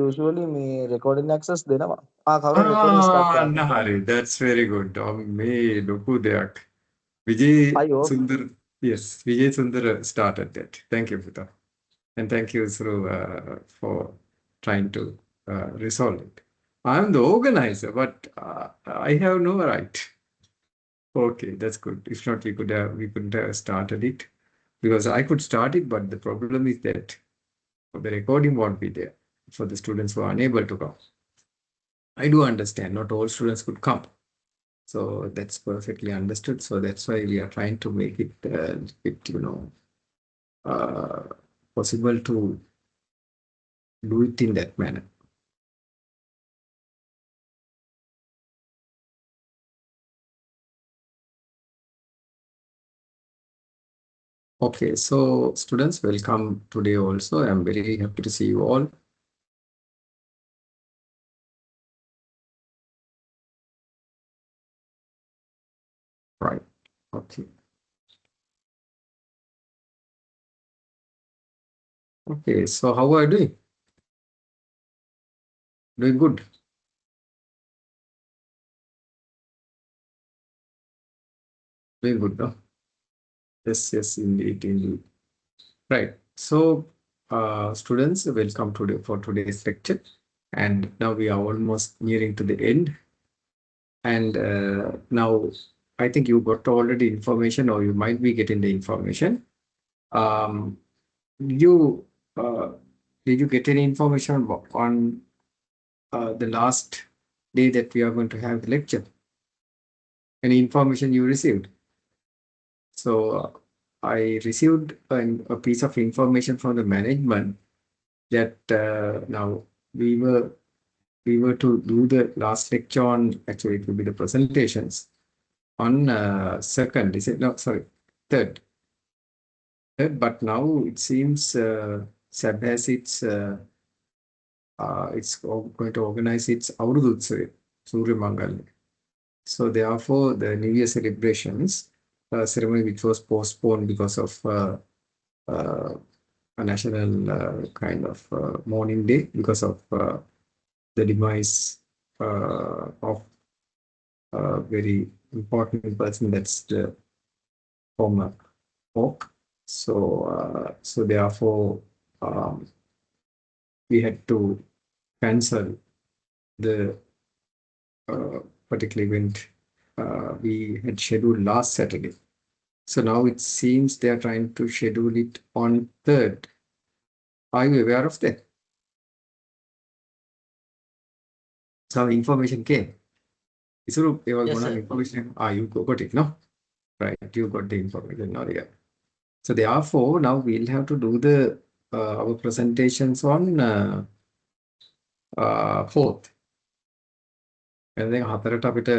usually me recording access දෙනවා. කවුරු recording start Ah, කරන්නේ? Nahari, that's very good. Me, Loku Deak. Vijay අයියෝ Sundar, yes, Vijay Sundar started that. Thank you for that. And thank you, Sru, for trying to resolve it. I'm the organizer, but I have no right. Okay, that's good. If not, we could have started it because I could start it, but the problem is that the recording won't be there for the students who are unable to come. I do understand not all students could come. So that's perfectly understood. So that's why we are trying to make it, possible to do it in that manner. Okay, so students, welcome today also. I'm very happy to see you all. Right, okay. Okay, so how are you doing? Doing good. Doing good, no? Yes, indeed. Right. So, students, welcome today for today's lecture. And now we are almost nearing to the end. And now I think you got already information, or you might be getting the information. You did you get any information on the last day that we are going to have the lecture? Any information you received? So I received a piece of information from the management that now we were to do the last lecture on, actually it will be the presentations on second, is it? No, sorry, third. But now it seems SAB has it's going to organize its Avrudutsave, Surya Mangal. So therefore, the New Year celebrations ceremony, which was postponed because of a national kind of mourning day because of the demise of a very important person, that's the former Pope. So, so therefore, we had to cancel the particular event we had scheduled last Saturday. So now it seems they are trying to schedule it on 3rd. Are you aware of that? Some information came. Is there Yes, sir. information? You got it, no? Right, you got the information now, yeah. So therefore, now we'll have to do the our presentations on 4th. And then හතරට අපිට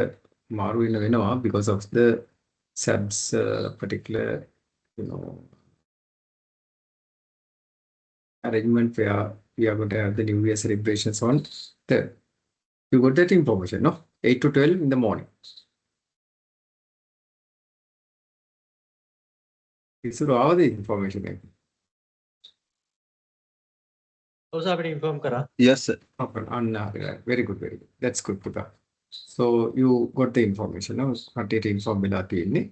මාරු වෙන්න වෙනවා because of the SAB's particular, arrangement where we are going to have the New Year celebrations on 3rd. You got that information, no? 8 to 12 in the morning. Is it all the information? Also, අපිට inform කරා. yes sir. Very good. That's good, Puta. So you got the information, no? Inform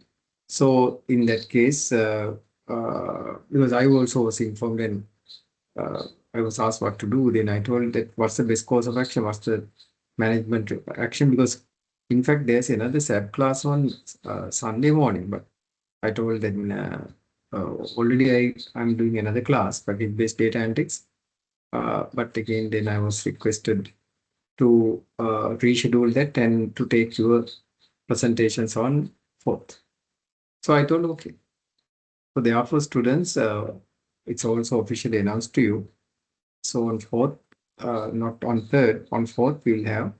So in that case, because I also was informed and I was asked what to do, then I told that what's the best course of action, what's the management action, because in fact there's another SAB class on Sunday morning, but I told them already I'm doing another class, but in based data analytics. But again, then I was requested to reschedule that and to take your presentations on 4th. So I told, okay. So therefore, students, it's also officially announced to you. So on 4th, not on 3rd, on 4th, we'll have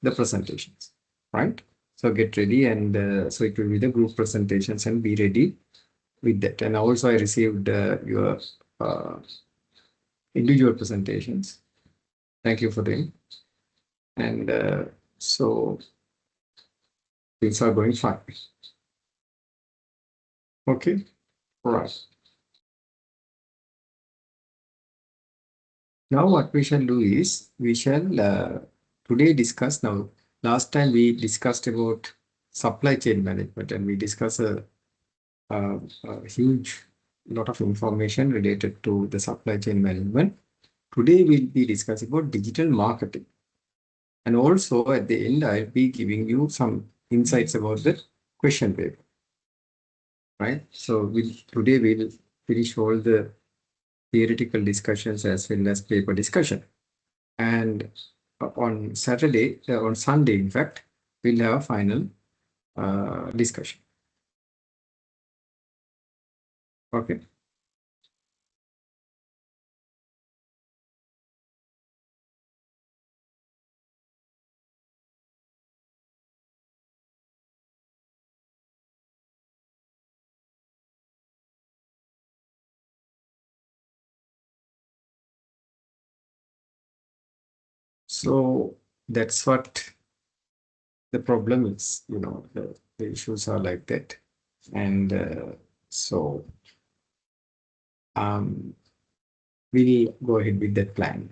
the presentations, right? So get ready, and so it will be the group presentations, and be ready with that. And also I received your individual presentations. Thank you for them. And so things are going fine. Okay, right. Now what we shall do is we shall today discuss now. Last time we discussed about supply chain management and we discussed a huge lot of information related to the supply chain management. Today we'll be discussing about digital marketing. And also at the end, I'll be giving you some insights about the question paper. Right? So today we'll finish all the theoretical discussions as well as paper discussion. And on Saturday, on Sunday, in fact, we'll have a final discussion. Okay. So that's what the problem is, the issues are like that. And so we'll go ahead with that plan.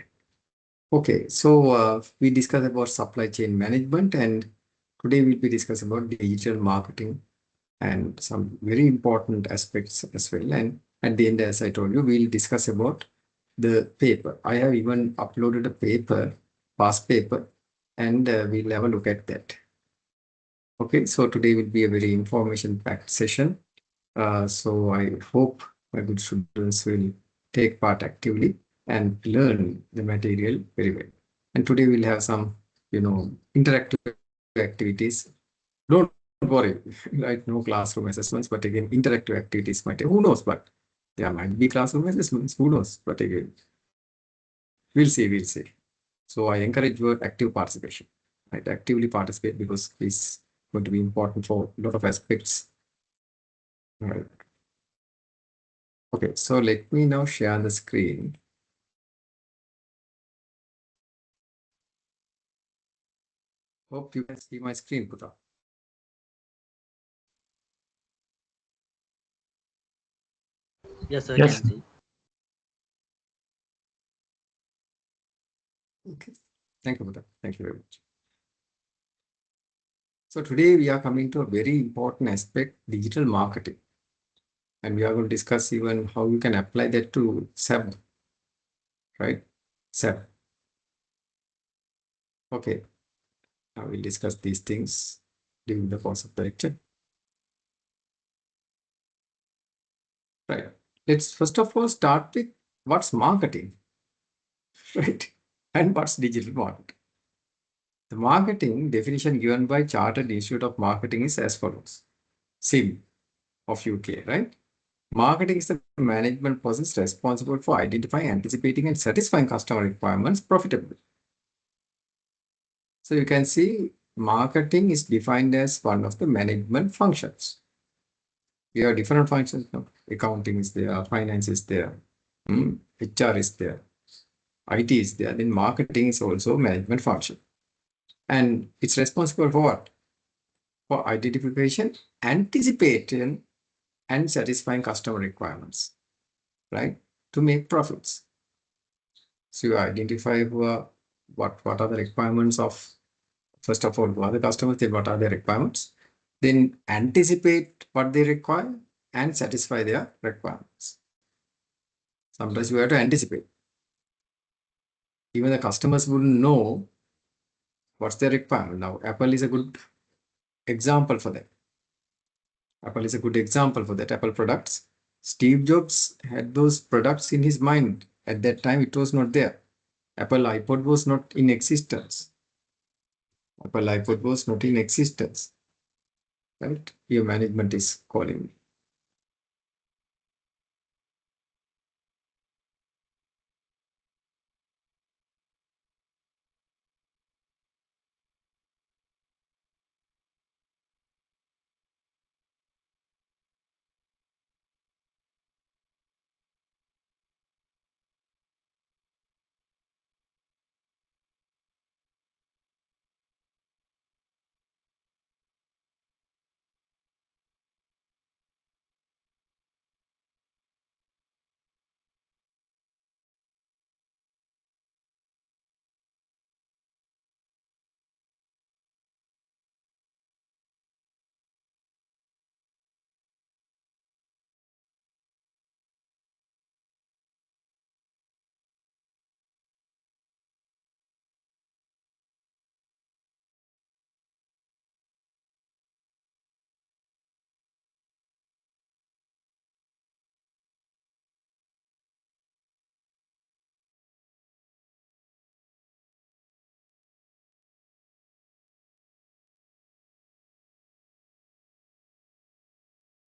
Okay, so we discussed about supply chain management, and today we'll be discussing about digital marketing and some very important aspects as well. And at the end, as I told you, we'll discuss about the paper. I have even uploaded a paper, past paper, and we'll have a look at that. Okay, so today will be a very information-packed session. So I hope my good students will take part actively and learn the material very well. And today we'll have some, interactive activities. Don't worry, right? No classroom assessments, but again, interactive activities might, who knows, but there might be classroom assessments, who knows, but again, we'll see. So I encourage your active participation, right? Actively participate because it's going to be important for a lot of aspects. All right. Okay, so let me now share the screen. Hope you can see my screen, Puta. Yes, sir, Yes. can see. Okay, thank you, Puta. Thank you very much. So today we are coming to a very important aspect, digital marketing. And we are going to discuss even how you can apply that to SEB, right? SEB. Okay, I will discuss these things during the course of the lecture. Right. Let's first of all start with what's marketing, right? And what's digital marketing. The marketing definition given by Chartered Institute of Marketing is as follows. SIM of UK, right? Marketing is the management process responsible for identifying, anticipating, and satisfying customer requirements profitably. So you can see marketing is defined as one of the management functions. We have different functions. No? Accounting is there, finance is there, HR is there, IT is there. Then marketing is also management function. And it's responsible for what? For identification, anticipation, and satisfying customer requirements, right? To make profits. So you identify what are the requirements of, first of all, who are the customers, then what are their requirements, then anticipate what they require and satisfy their requirements. Sometimes you have to anticipate. Even the customers wouldn't know what's their requirement. Now, Apple is a good example for that. Apple is a good example for that. Apple products. Steve Jobs had those products in his mind. At that time, it was not there. Apple iPod was not in existence. Apple iPod was not in existence. Right? Your management is calling me.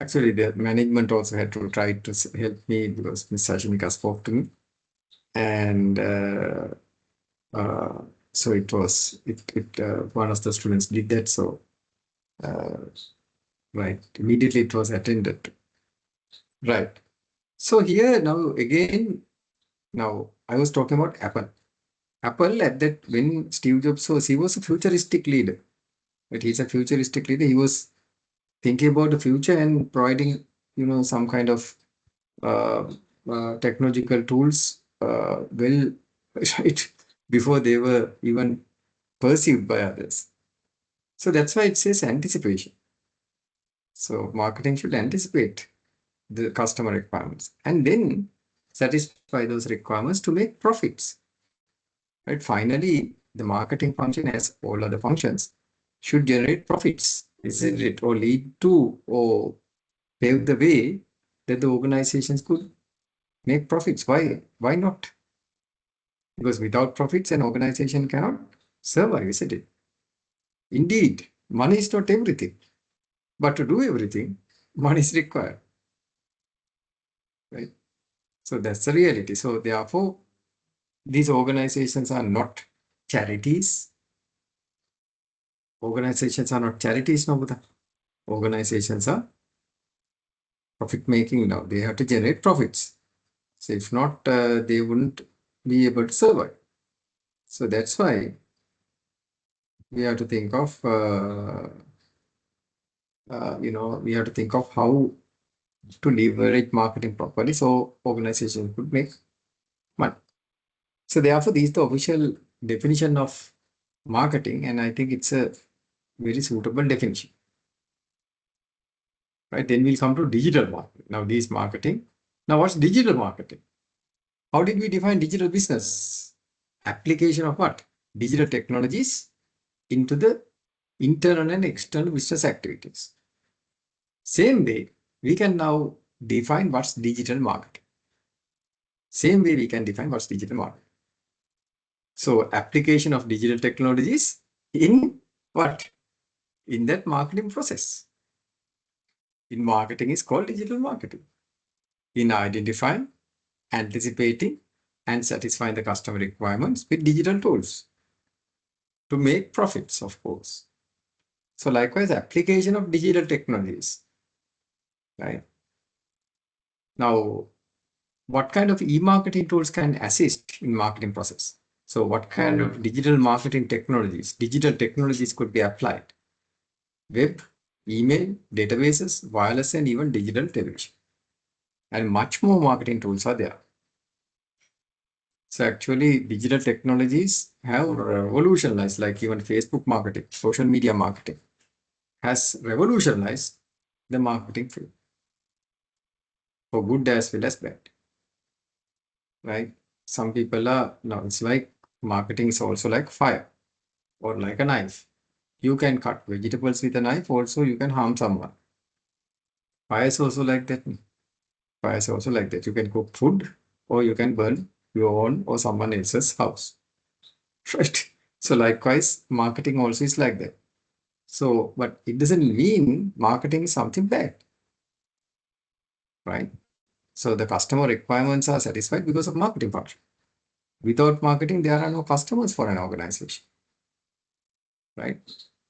Actually, the management also had to try to help me because Ms. Sashimika spoke to me. And so one of the students did that. So, right, immediately it was attended to. Right. So here now again, now I was talking about Apple. Apple at that when Steve Jobs was, he was a futuristic leader. But he's a futuristic leader. He was thinking about the future and providing, some kind of technological tools, right, before they were even perceived by others. So that's why it says anticipation. So marketing should anticipate the customer requirements and then satisfy those requirements to make profits. Right? Finally, the marketing function, as all other functions, should generate profits, isn't it? Or lead to or pave the way that the organizations could make profits. Why? Why not? Because without profits, an organization cannot survive, isn't it? Indeed, money is not everything. But to do everything, money is required. Right? So that's the reality. So therefore, these organizations are not charities. Organizations are not charities, no, Buddha. Organizations are profit making now. They have to generate profits. So if not, they wouldn't be able to survive. So that's why we have to think of, we have to think of how to leverage marketing properly so organizations could make money. So therefore, this is the official definition of marketing, and I think it's a very suitable definition. Right? Then we'll come to digital marketing. Now, this marketing. Now, what's digital marketing? How did we define digital business? Application of what? Digital technologies into the internal and external business activities. Same way, we can now define what's digital marketing. Same way we can define what's digital marketing. So application of digital technologies in what? In that marketing process. In marketing is called digital marketing. In identifying, anticipating, and satisfying the customer requirements with digital tools to make profits, of course. So likewise, application of digital technologies, right? Now, what kind of e-marketing tools can assist in marketing process? So what kind of digital marketing technologies, digital technologies could be applied? Web, email, databases, wireless, and even digital television. And much more marketing tools are there. So actually, digital technologies have revolutionized, like even Facebook marketing, social media marketing has revolutionized the marketing field for good as well as bad. Right? Some people are, now it's like marketing is also like fire or like a knife. You can cut vegetables with a knife, also you can harm someone. Fire is also like that. Fire is also like that. You can cook food or you can burn your own or someone else's house. Right? So likewise, marketing also is like that. So, but it doesn't mean marketing is something bad. Right? So the customer requirements are satisfied because of marketing function. Without marketing, there are no customers for an organization. Right?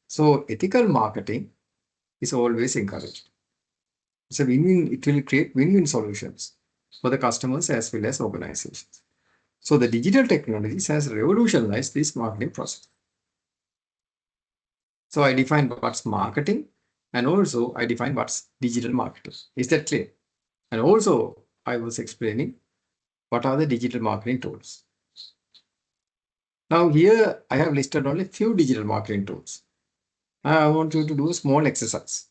So ethical marketing is always encouraged. It's a win-win, it will create win-win solutions for the customers as well as organizations. So the digital technologies has revolutionized this marketing process. So I define what's marketing and also I define what's digital marketing. Is that clear? And also I was explaining what are the digital marketing tools. Now here I have listed only few digital marketing tools. I want you to do a small exercise.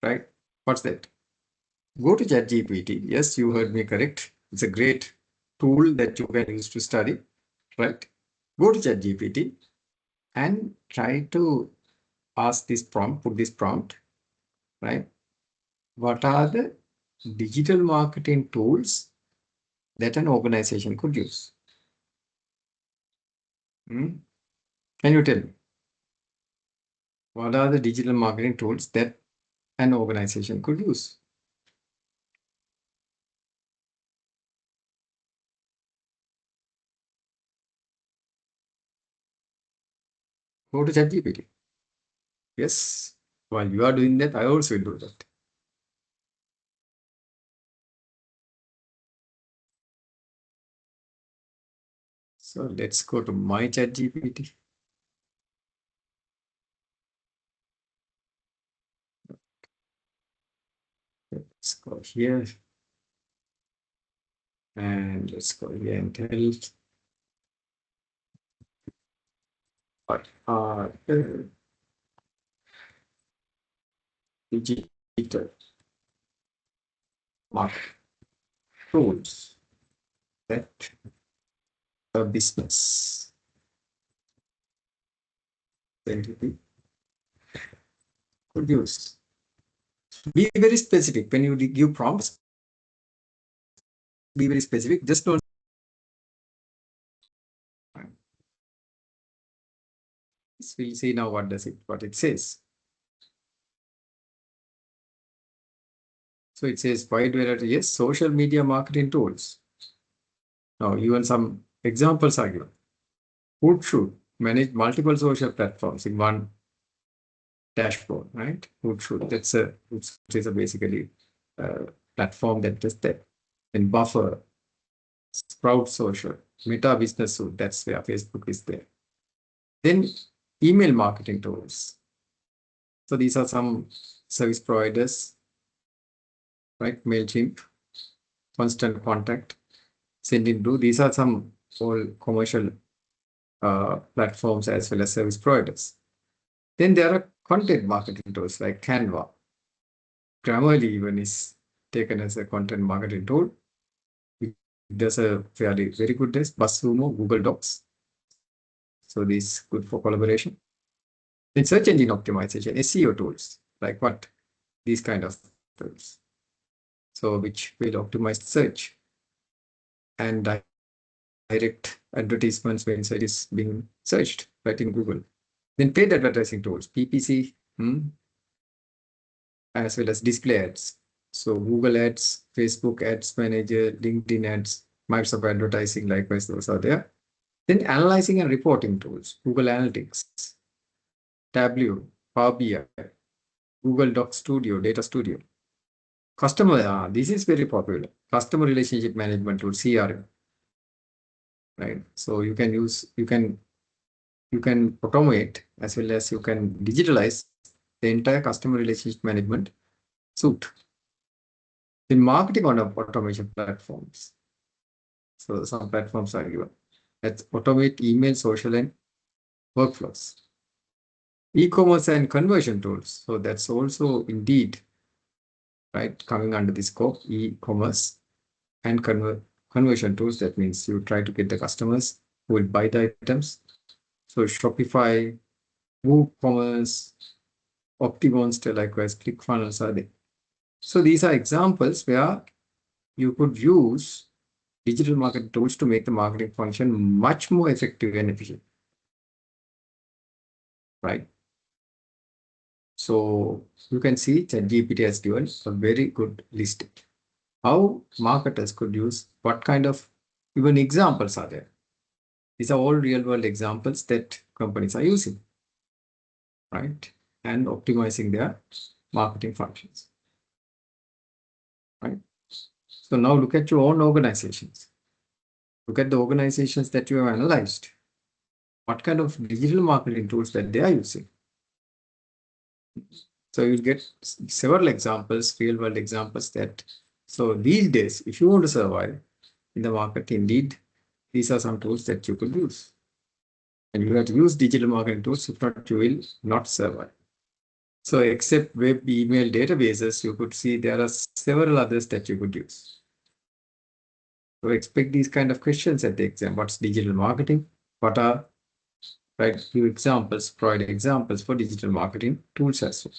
Right? What's that? Go to ChatGPT. Yes, you heard me correct. It's a great tool that you can use to study. Right? Go to ChatGPT and try to ask this prompt, put this prompt, right? What are the digital marketing tools that an organization could use? Can you tell me? What are the digital marketing tools that an organization could use. Go to ChatGPT. Yes, while you are doing that, I also will do that. So let's go to my ChatGPT. Let's go here. And let's go here and tell what are the digital market tools that a business entity could use. Be very specific when you give prompts. Be very specific. Just don't. We'll see now what it says. So it says wide variety, yes, social media marketing tools. Now even some examples are given. Who should manage multiple social platforms in one dashboard, right? Who should? That's a basically platform that does that. And Buffer, Sprout Social, Meta Business Suite, that's where Facebook is there. Then email marketing tools. So these are some service providers, right? MailChimp, Constant Contact, Sendinblue. These are some all commercial platforms as well as service providers. Then there are content marketing tools like Canva. Grammarly even is taken as a content marketing tool. It does a very good test. BuzzSumo, Google Docs. So this is good for collaboration. Then search engine optimization, SEO tools, like what? These kind of tools. So which will optimize search and direct advertisements when it is being searched right in Google. Then paid advertising tools, PPC, as well as display ads. So Google Ads, Facebook Ads Manager, LinkedIn Ads, Microsoft Advertising, likewise, those are there. Then analyzing and reporting tools, Google Analytics, Tableau, Power BI, Google Docs Studio, Data Studio. Customer, this is very popular. Customer relationship management tool, CRM. Right. So you can automate as well as you can digitalize the entire customer relationship management suite. In marketing on automation platforms. So some platforms are given. Let's automate email, social, and workflows. E-commerce and conversion tools. So that's also indeed right coming under the scope. E-commerce and conversion tools. That means you try to get the customers who will buy the items. So Shopify, WooCommerce, OptiMonster, likewise, ClickFunnels are there. So these are examples where you could use digital marketing tools to make the marketing function much more effective and efficient. Right. So you can see ChatGPT has given a very good list. How marketers could use what kind of even examples are there. These are all real world examples that companies are using. Right. And optimizing their marketing functions. Right. So now look at your own organizations. Look at the organizations that you have analyzed. What kind of digital marketing tools that they are using. So you'll get several examples, real world examples that, so these days, if you want to survive in the market, indeed, these are some tools that you could use. And you have to use digital marketing tools, if not, you will not survive. So except web email databases, you could see there are several others that you could use. So expect these kind of questions at the exam. What's digital marketing? What are, right, few examples, provide examples for digital marketing tools as well.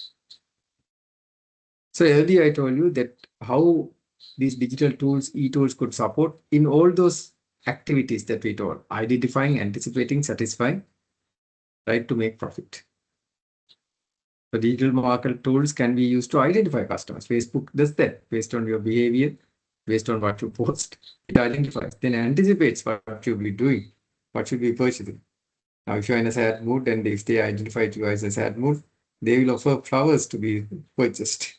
So earlier I told you that how these digital tools, e-tools could support in all those activities that we told, identifying, anticipating, satisfying, right, to make profit. The digital market tools can be used to identify customers. Facebook does that based on your behavior, based on what you post. It identifies, then anticipates what you'll be doing, what should be purchasing. Now, if you're in a sad mood and if they identify you as a sad mood, they will offer flowers to be purchased.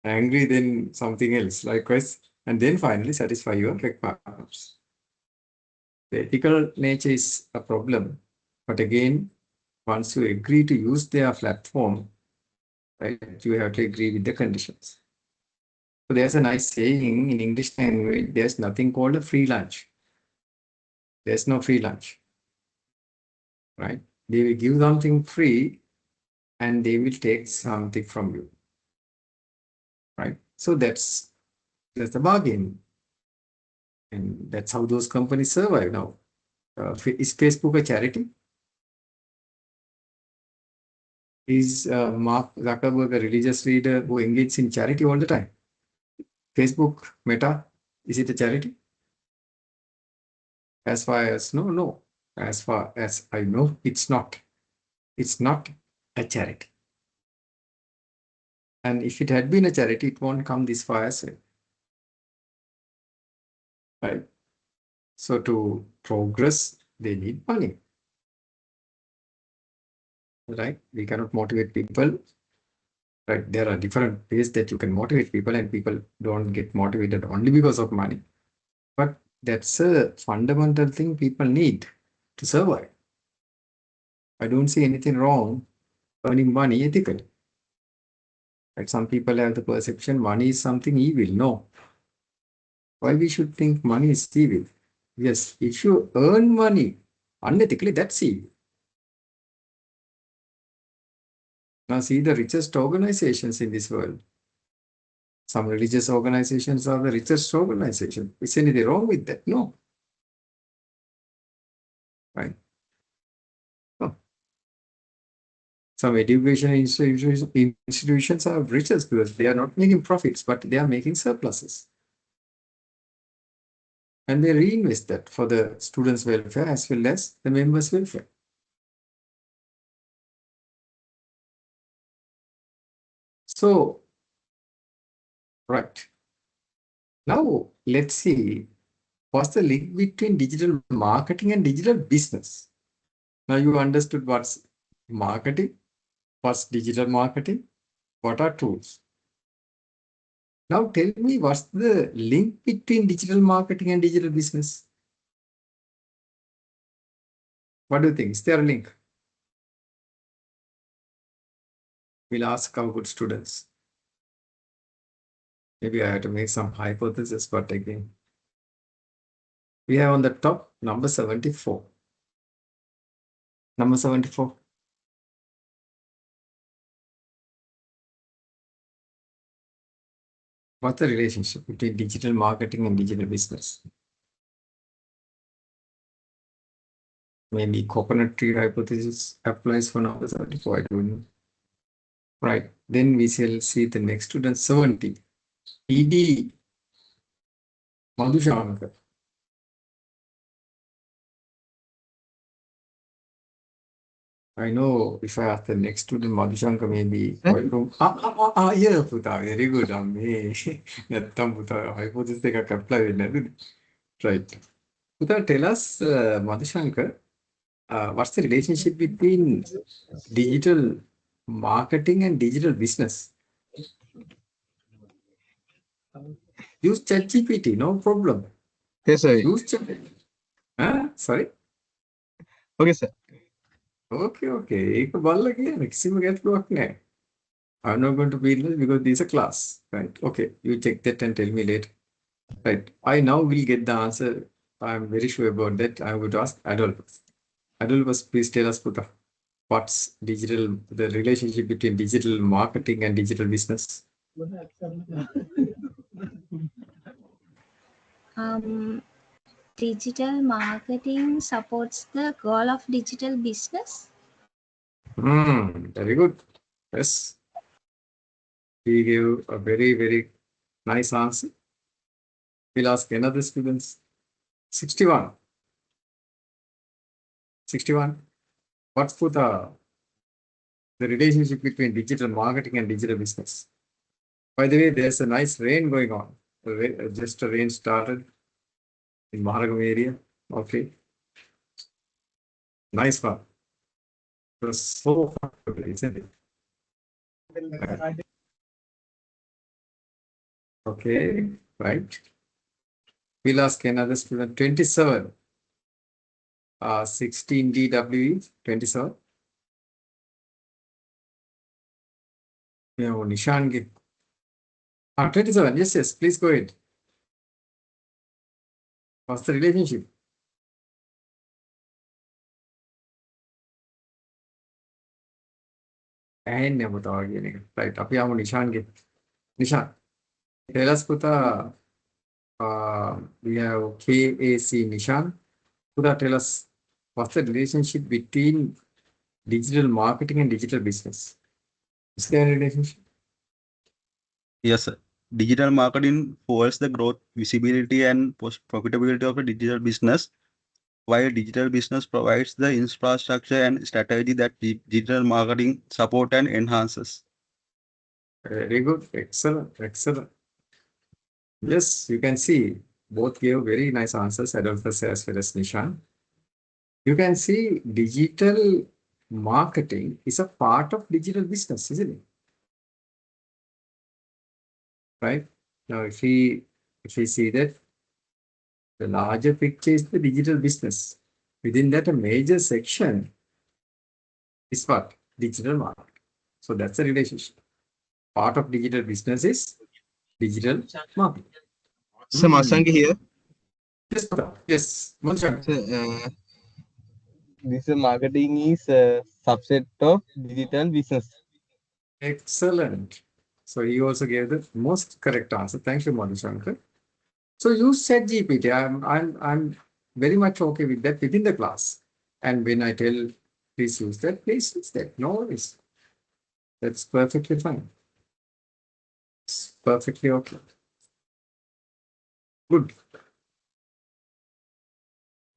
Angry, then something else, likewise, and then finally satisfy your requirements. The ethical nature is a problem, but again, once you agree to use their platform, right, you have to agree with the conditions. So there's a nice saying in English language, there's nothing called a free lunch. There's no free lunch, right? They will give something free and they will take something from you, right? So that's the bargain. And that's how those companies survive now. Is Facebook a charity? Is Mark Zuckerberg a religious leader who engages in charity all the time? Facebook, Meta, is it a charity? As far as no. As far as I know, it's not. It's not a charity. And if it had been a charity, it won't come this far as well. Right? So to progress, they need money. Right? We cannot motivate people. Right? There are different ways that you can motivate people, and people don't get motivated only because of money. But that's a fundamental thing people need to survive. I don't see anything wrong earning money ethically. Right? Some people have the perception money is something evil. No. Why we should think money is evil? Yes, if you earn money unethically, that's evil. Now see the richest organizations in this world. Some religious organizations are the richest organization. Is anything wrong with that? No. Right? No. Some education institutions are richest because they are not making profits, but they are making surpluses. And they reinvest that for the students' welfare as well as the members' welfare. So, right. Now, let's see what's the link between digital marketing and digital business. Now you understood what's marketing, what's digital marketing, what are tools. Now tell me what's the link between digital marketing and digital business? What do you think? Is there a link? We'll ask our good students. Maybe I have to make some hypothesis, but again, we have on the top number 74. Number 74. What's the relationship between digital marketing and digital business? Maybe coconut tree hypothesis applies for number 74. I don't know. Right. Then we shall see the next student 70. ED Madhushankar. I know if I ask the next student Madhushankar maybe yeah, Puta, very good. Nattam Puta, hypothesis එක apply වෙන්නේ. Right. Puta, tell us, Madhushankar, what's the relationship between digital marketing and digital business? Use ChatGPT, no problem. Yes, sir. Use ChatGPT. Sorry. Okay, sir. Okay. ඒක බලලා කියන කිසිම ගැටලුවක් නැහැ. I'm not going to be this because this is a class, right? Okay, you check that and tell me later. Right. I now will get the answer. I'm very sure about that. I would ask Adolphus. Adolphus, please tell us, Puta, what's the relationship between digital marketing and digital business? Digital marketing supports the goal of digital business. Very good. Yes. He gave a very, very nice answer. We'll ask another students. 61. 61. What's Puta? the relationship between digital marketing and digital business. By the way, there's a nice rain going on. Just a rain started in Maharagam area. Okay. Nice one. It was so fun today, isn't it? Okay, right. We'll ask another student. 27. 16 DWE, 27. Yeah, Nishan. 27. Yes, please go ahead. What's the relationship? And never thought again. Right. Apiyamo Nishan. Nishan. Tell us, Puta. We have KAC Nishan. Puta, tell us what's the relationship between digital marketing and digital business? Is there a relationship? Yes, sir. Digital marketing fuels the growth, visibility, and profitability of a digital business, while digital business provides the infrastructure and strategy that digital marketing support and enhances. Very good. Excellent. Excellent. Yes, you can see both gave very nice answers, Adolphus as well as Nishan. You can see digital marketing is a part of digital business, isn't it? Right? Now, if we see that the larger picture is the digital business. Within that, a major section is what? Digital marketing. So that's the relationship. Part of digital business is digital marketing. So, Masangi here. Yes, Pratap. Yes, Manshan. So, this marketing is a subset of digital business. Excellent. So he also gave the most correct answer. Thank you, Madhushankar. So use ChatGPT. I'm very much okay with that within the class. And when I tell please use that. No worries. That's perfectly fine. It's perfectly okay. Good.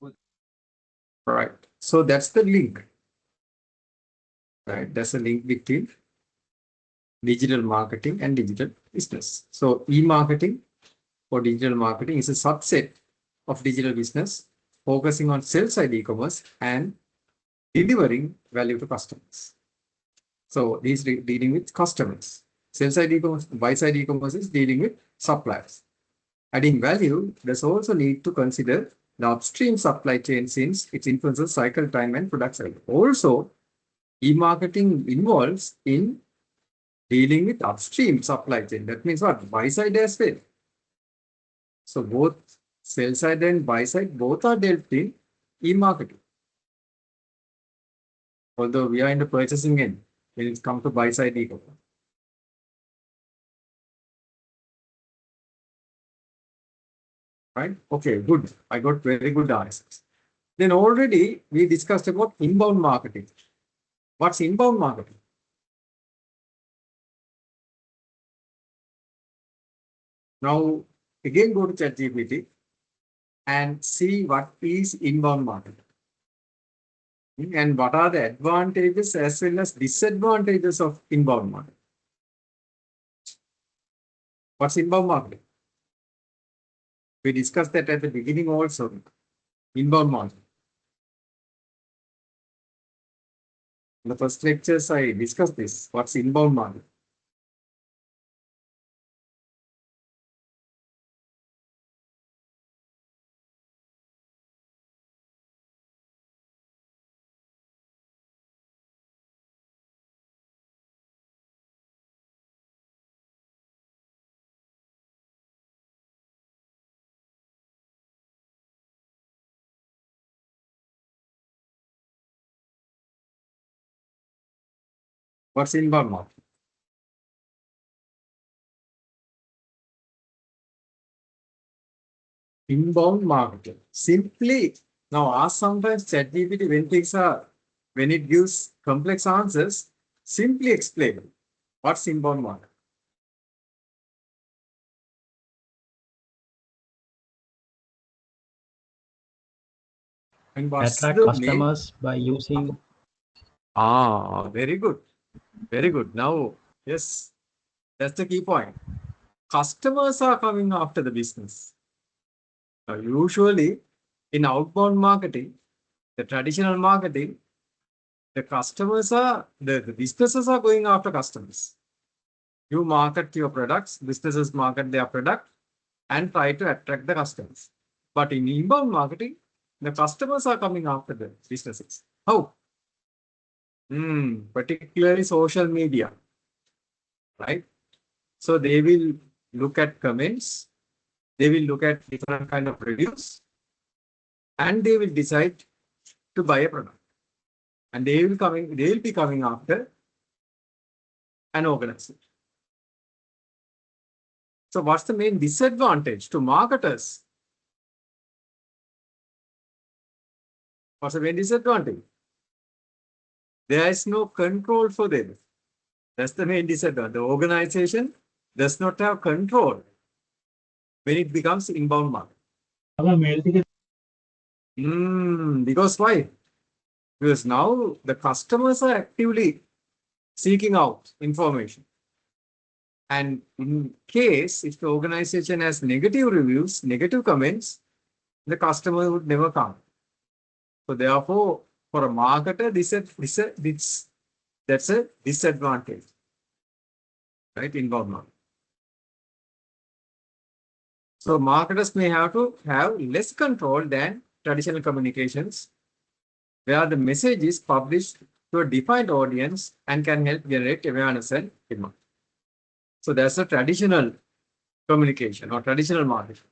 All right. So that's the link. Right. That's a link between digital marketing and digital business. So e-marketing or digital marketing is a subset of digital business focusing on sell-side e-commerce and delivering value to customers. So these dealing with customers. Sell-side e-commerce, buy-side e-commerce is dealing with suppliers. Adding value does also need to consider the upstream supply chain since it influences cycle time and product cycle. Also, e-marketing involves in dealing with upstream supply chain. That means what? Buy-side as well. So both sell side and buy side both are dealt in e-marketing. Although we are in the purchasing end when it comes to buy side e-commerce. Right? Okay, good. I got very good answers. Then already we discussed about inbound marketing. What's inbound marketing? Now again go to ChatGPT and see what is inbound marketing. And what are the advantages as well as disadvantages of inbound marketing? What's inbound marketing? We discussed that at the beginning also. Inbound marketing. In the first lectures, I discussed this. What's inbound marketing? What's inbound marketing? Inbound marketing. Simply, now ask sometimes ChatGPT when it gives complex answers, simply explain what's inbound marketing. And what's Attract the customers by using very good. Very good. Now, yes, that's the key point. Customers are coming after the business. Now, usually in outbound marketing, the traditional marketing, the businesses are going after customers. You market your products, businesses market their product and try to attract the customers. But in inbound marketing, the customers are coming after the businesses. How? Particularly social media, right? So they will look at comments, they will look at different kind of reviews, and they will decide to buy a product. And they will be coming after an organization. So what's the main disadvantage to marketers? What's the main disadvantage? There is no control for them. That's the main disadvantage. The organization does not have control when it becomes inbound market. Because why? Because now the customers are actively seeking out information. And in case if the organization has negative reviews, negative comments, the customer would never come. So therefore, for a marketer, that's a disadvantage, right? Inbound market. So marketers may have to have less control than traditional communications, where the message is published to a defined audience and can help generate awareness and demand. So that's a traditional communication or traditional marketing.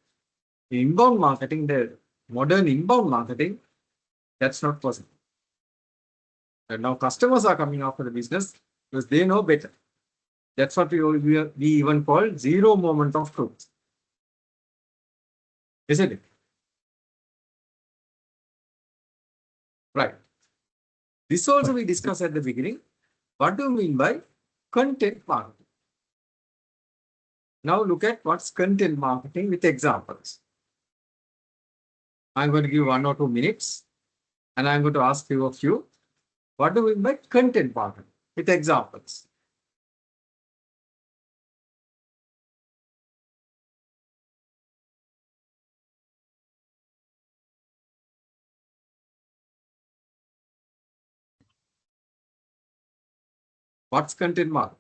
Inbound marketing, the modern inbound marketing, that's not possible. And now customers are coming after the business because they know better. That's what we even call zero moment of truth. Isn't it? Right. This also we discussed at the beginning. What do you mean by content marketing? Now look at what's content marketing with examples. I'm going to give 1 or 2 minutes and I'm going to ask you a few. What do we mean by content marketing with examples? What's content marketing?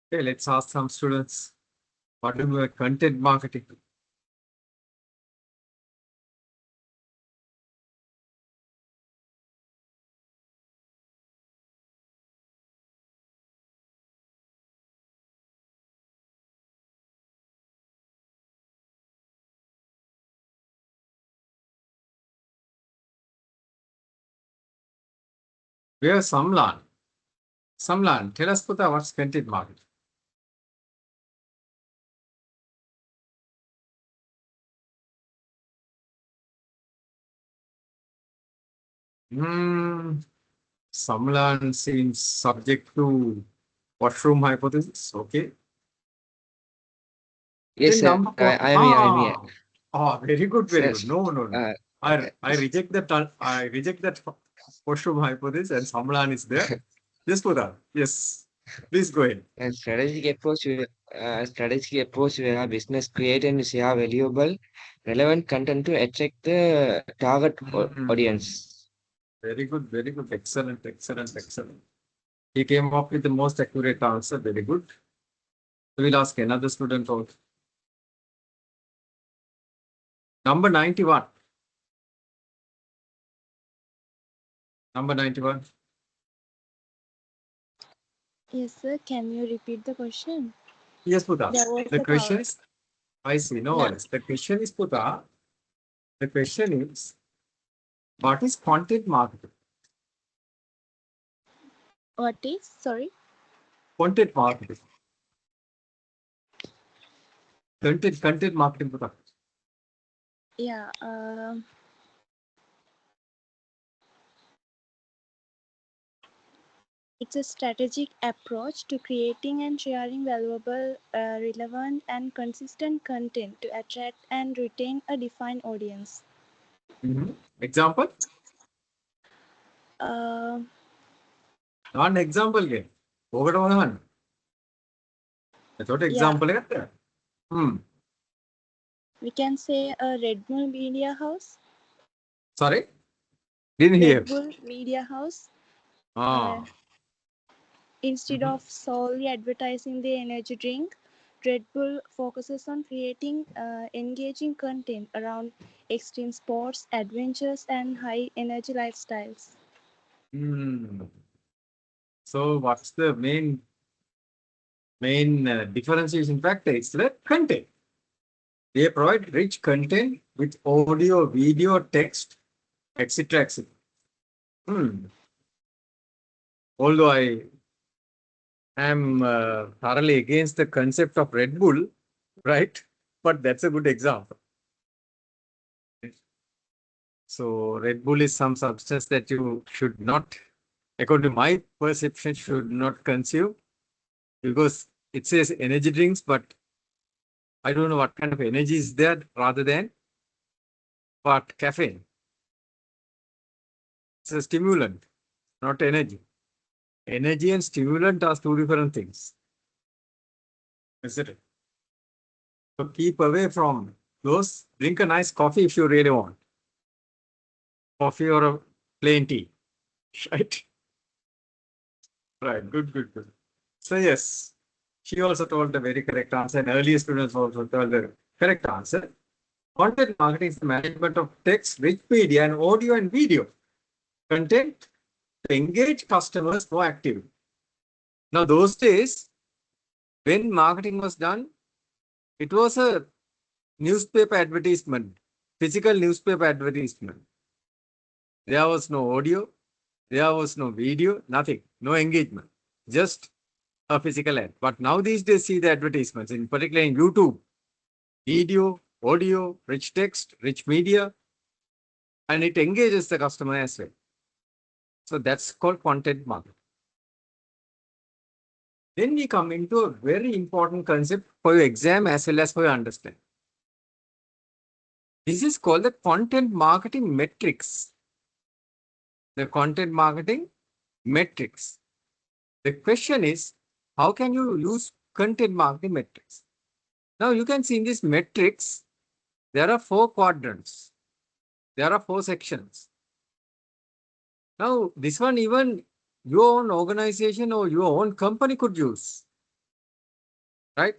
Okay, let's ask some students. What do you mean by content marketing? Where Samlan? Samlan, tell us Puta, what's content marketing? Samlan seems subject to washroom hypothesis. Okay. Yes, Then sir. number four. I am here. Very good, very Sir, good. No. I reject that. I reject that washroom hypothesis, and Samlan is there. Yes, Pudha. Yes. Please go ahead. Strategic approach where a business create and share valuable, relevant content to attract the target audience. Very good. Very good. Excellent. Excellent. Excellent. He came up with the most accurate answer. Very good. We'll ask another student also. Number 91. Number 91. Yes, sir. Can you repeat the question? Yes, Pudha. There was The the question power. is, I see. No Yeah. worries. The question is, Pudha. The question is, what is content marketing? What is? Sorry. Content marketing. Content marketing, Pudha. Yeah. It's a strategic approach to creating and sharing valuable, relevant, and consistent content to attract and retain a defined audience. Example? One example game. Over one. That's what example is. We can say a Red Bull Media House. Sorry? Didn't hear. Red Bull Media House. Ah. Instead of solely advertising the energy drink, Red Bull focuses on creating engaging content around extreme sports, adventures, and high energy lifestyles. So what's the main differentiation factor? It's the content. They provide rich content with audio, video, text, etc. etc. Although I am thoroughly against the concept of Red Bull, right? But that's a good example. So Red Bull is some substance that you should not, according to my perception, should not consume, because it says energy drinks, but I don't know what kind of energy is there rather than what caffeine. It's a stimulant, not energy. Energy and stimulant are two different things. Isn't it? So keep away from those. Drink a nice coffee if you really want. Coffee or a plain tea. Right? Right. Good. So yes, she also told the very correct answer, and earlier students also told the correct answer. Content marketing is the management of text, rich media, and audio and video content to engage customers more actively. Now, those days, when marketing was done, it was a newspaper advertisement, physical newspaper advertisement. There was no audio, there was no video, nothing, no engagement, just a physical ad. But now these days, see the advertisements, in particular in YouTube, video, audio, rich text, rich media, and it engages the customer as well. So that's called content marketing. Then we come into a very important concept for your exam as well as for your understanding. This is called the content marketing metrics. The content marketing metrics. The question is, how can you use content marketing metrics? Now you can see in this metrics, there are 4 quadrants. There are 4 sections. Now this one, even your own organization or your own company could use. Right?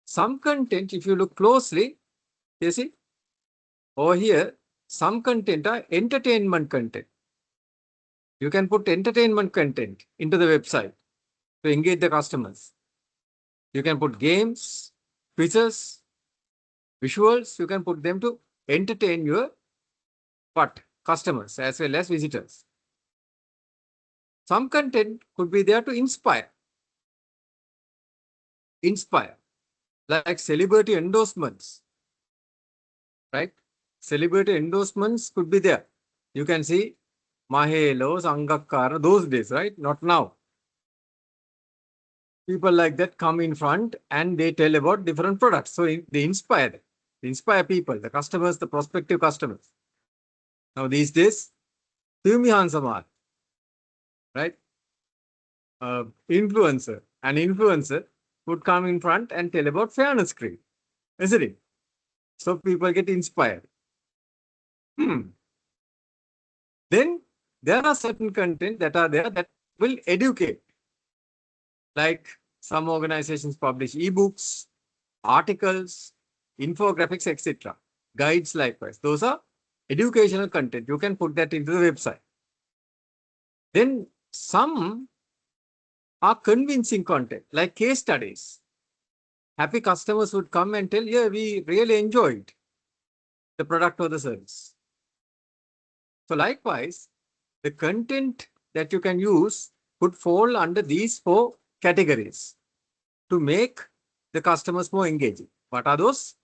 Some content, if you look closely, you see, over here, some content are entertainment content. You can put entertainment content into the website to engage the customers. You can put games, quizzes, visuals. You can put them to entertain your customers as well as visitors. Some content could be there to inspire. Like celebrity endorsements. Right? Celebrity endorsements could be there. You can see Mahelo, Sangakkara, those days, right? Not now. People like that come in front and they tell about different products. So they inspire them. They inspire people, the customers, the prospective customers. Now these days, Sumi Samar, right? Influencer. An influencer would come in front and tell about fairness cream, isn't it? So people get inspired. Then there are certain content that are there that will educate. Like some organizations publish ebooks, articles, infographics, etc. Guides likewise. Those are educational content. You can put that into the website. Then some are convincing content, like case studies. Happy customers would come and tell, yeah, we really enjoyed the product or the service. So likewise, the content that you can use would fall under these 4 categories to make the customers more engaging. What are those?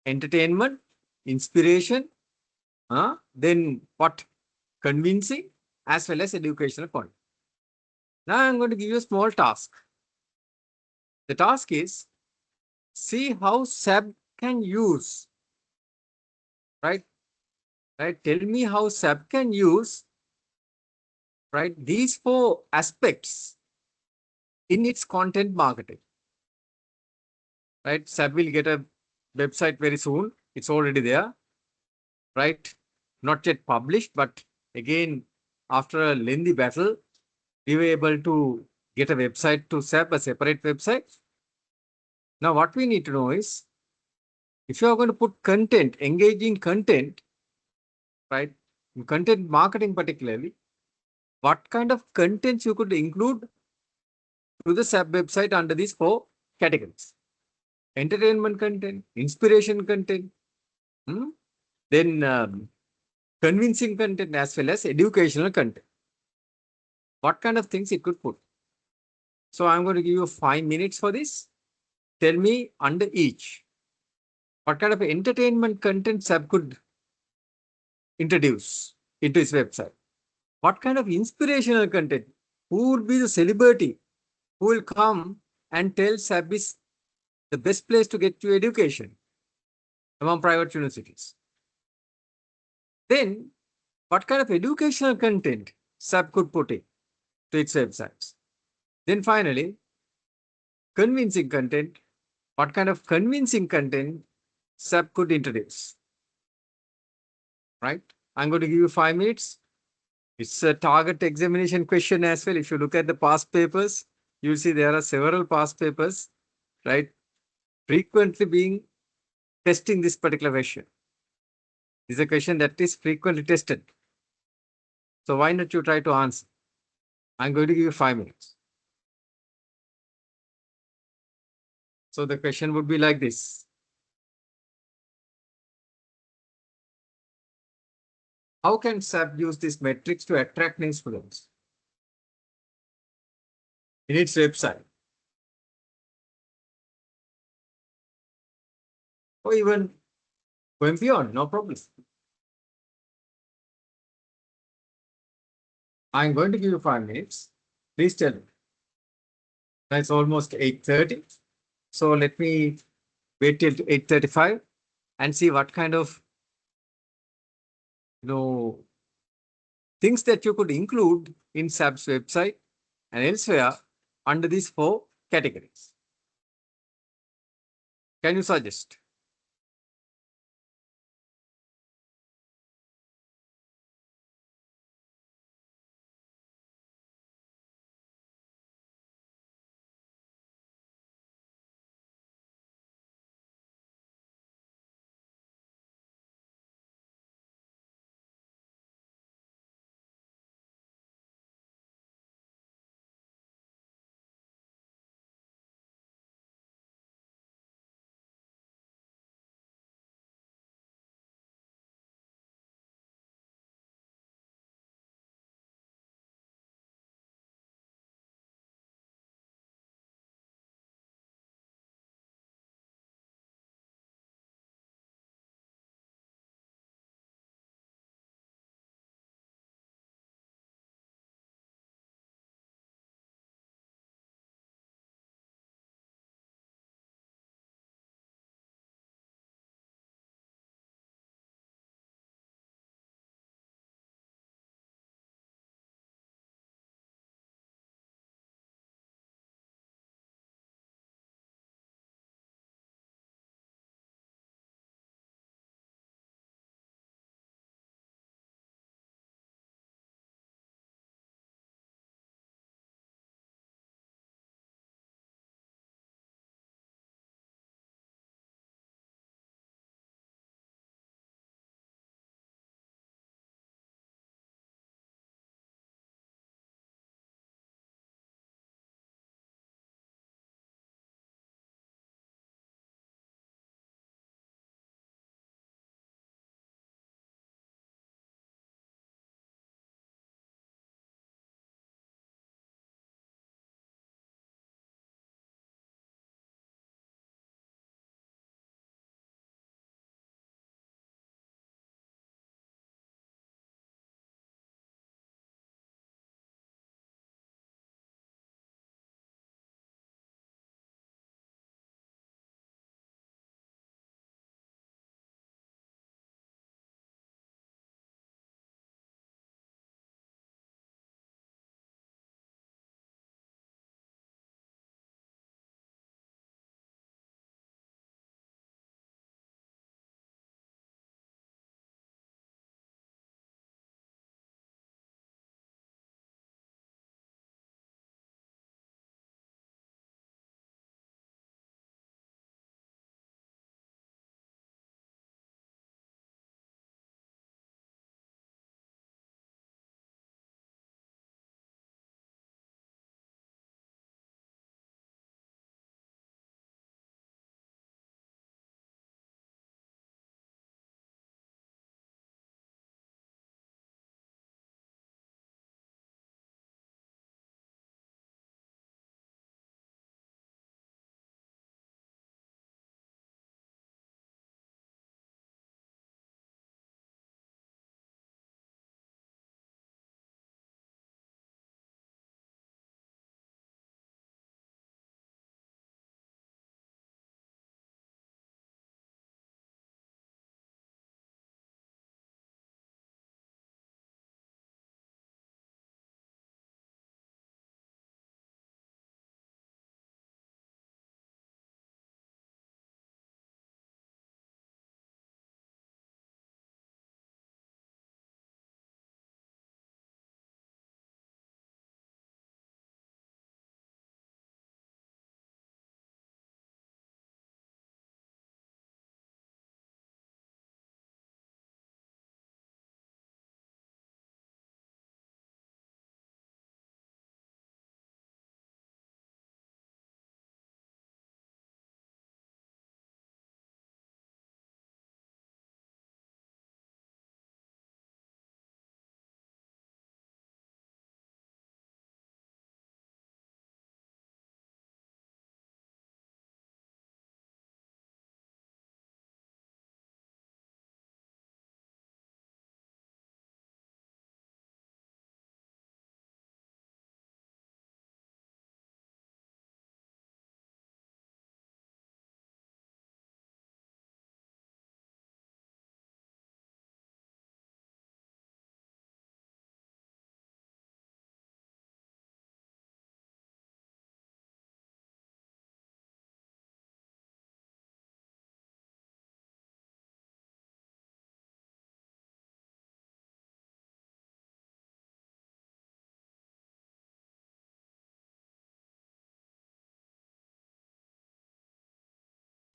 Entertainment, inspiration, then what? Convincing, as well as educational content. Now I'm going to give you a small task. The task is, see how SAP can use, right? Tell me how SAP can use, right, these 4 aspects in its content marketing. Right? SAP will get a website very soon. It's already there, right? Not yet published, but again, after a lengthy battle, we were able to get a website to SAP, a separate website. Now, what we need to know is, if you are going to put content, engaging content, right, in content marketing particularly, what kind of contents you could include to the SAP website under these 4 categories? Entertainment content, inspiration content, then convincing content, as well as educational content. What kind of things it could put? So I'm going to give you 5 minutes for this. Tell me under each, what kind of entertainment content SAP could introduce into its website? What kind of inspirational content? Who would be the celebrity who will come and tell SAP is the best place to get your education among private universities? Then, what kind of educational content SAP could put in to its websites? Then finally, convincing content. What kind of convincing content SAP could introduce? Right? I'm going to give you 5 minutes. It's a target examination question as well. If you look at the past papers, you'll see there are several past papers, right? Frequently being testing this particular question. This is a question that is frequently tested. So why not you try to answer? I'm going to give you 5 minutes. So the question would be like this. How can SAP use these metrics to attract new students in its website? Or even going beyond, no problem. I'm going to give you 5 minutes. Please tell me. Now it's almost 8:30. So let me wait till 8:35 and see what kind of things that you could include in SAP's website and elsewhere under these 4 categories. Can you suggest?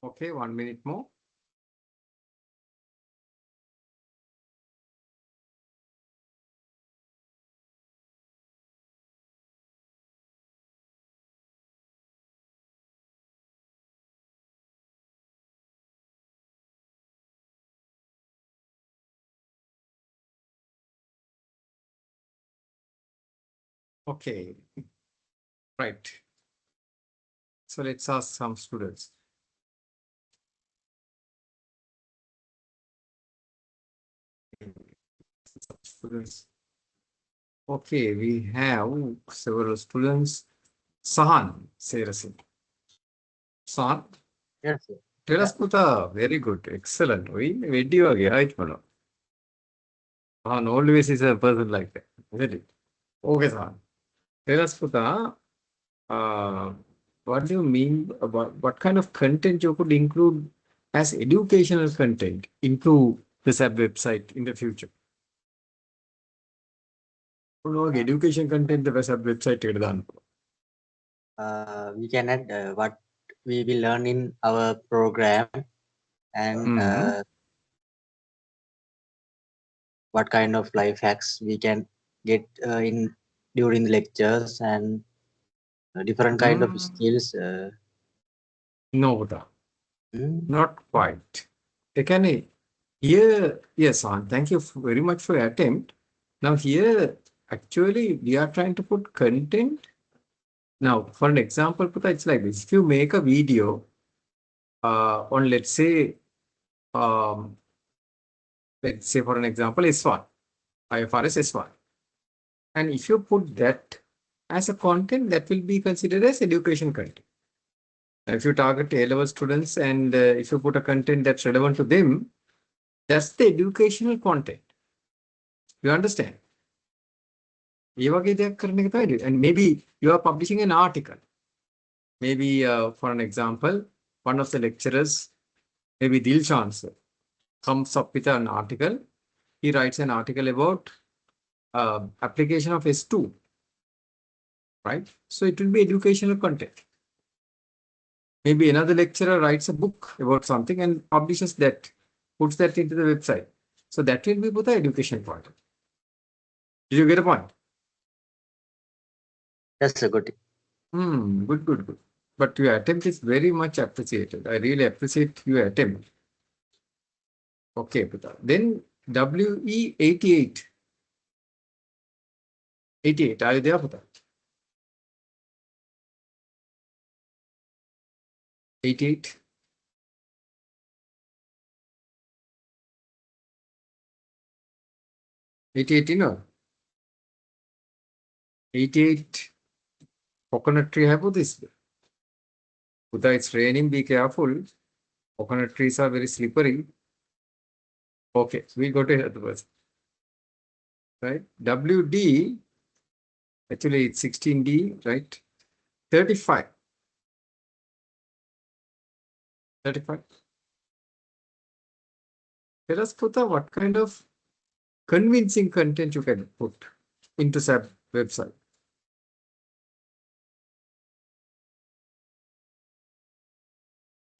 Okay, 1 minute more. Okay, right. So let's ask some students. Students. Okay, we have several students. Sahan, Serasin. Sahan, Yes, sir. tell us, Puta, very good, excellent. We video again, right, Mano? Sahan always is a person like that, isn't it? Okay, Sahan. Tell us, Puta, what do you mean about what kind of content you could include as educational content into the SAP website in the future? Education content the SAP website. We can add what we will learn in our program and what kind of life hacks we can get in during the lectures and different kind of skills. No, Puta. Not quite. Here, yes, thank you very much for your attempt. Now here, actually, we are trying to put content. Now, for an example, Puta, it's like this. If you make a video on, let's say for an example, S1, IFRS S1. And if you put that as a content, that will be considered as education content. If you target A-level students and if you put a content that's relevant to them, that's the educational content. You understand? And maybe you are publishing an article. Maybe for an example, one of the lecturers, maybe Dilshan sir, comes up with an article. He writes an article about application of S2, right? So it will be educational content. Maybe another lecturer writes a book about something and publishes that, puts that into the website. So that will be both the education part. Did you get a point? Yes, sir. Good. Good. But your attempt is very much appreciated. I really appreciate your attempt. Okay, Puta. Then WE88. 88. Are you there, Puta? 88. 88, you know. 88. Coconut tree hypothesis. Puta, it's raining. Be careful. Coconut trees are very slippery. Okay, we go to the verse. Right? WD. Actually, it's 16D, right? 35. 35. Tell us, Puta, what kind of convincing content you can put into SAP website.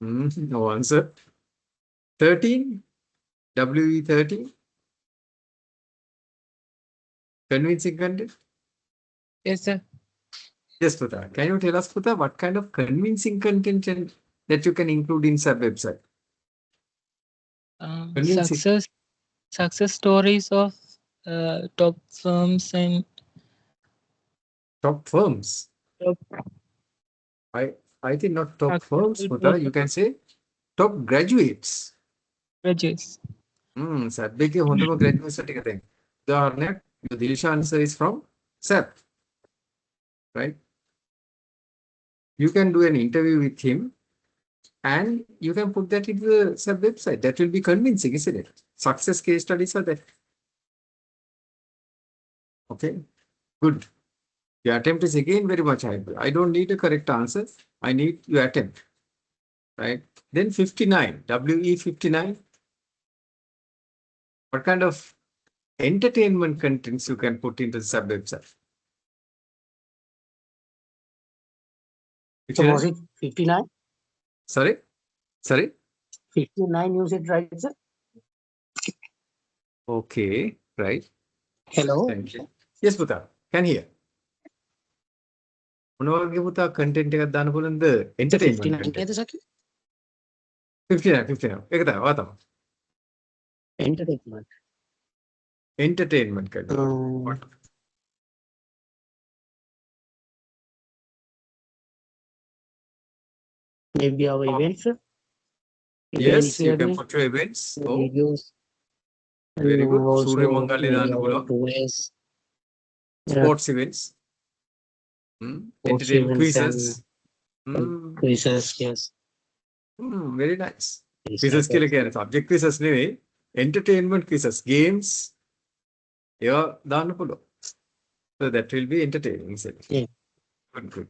No answer. 13. WE13. Convincing content. Yes, sir. Yes, Puta. Can you tell us, Puta, what kind of convincing content that you can include in SAP website? Success stories of top firms and top firms. I think not top firms, Puta. You can say top graduates. Graduates. SAP के होंदे वो graduate certificate. The Dilshan answer is from SAP, right? You can do an interview with him and you can put that into the SAP website. That will be convincing, isn't it? Success case studies are that. Okay, good. Your attempt is again very much high. I don't need a correct answer. I need your attempt, right? Then 59, WE59. What kind of entertainment contents you can put into the SAP website? So was it 59? Sorry? Sorry? 59 you said, right, sir? Okay, right. Hello. Thank you. Yes, Puta. Can hear. මොනවගේ පුතා content එකක් දාන්න පුළුවන්ද? Entertainment 59 content. නේද සකි? 59. ඒක තමයි වා තමයි. Entertainment. Entertainment content. What? Maybe our events. Yes, you can put your events. Oh, Videos. very good. Also Surya Mangali maybe දාන්න our පුළුවන්. tours. Sports events. Sports Entertainment events quizzes. and quizzes, yes. Very nice. This Quizzes type කියලා of- කියන්නේ subject quizzes නෙවෙයි. Entertainment quizzes. Games. ඒවා දාන්න පුළුවන්. So that will be entertaining, isn't it? Yeah. Good.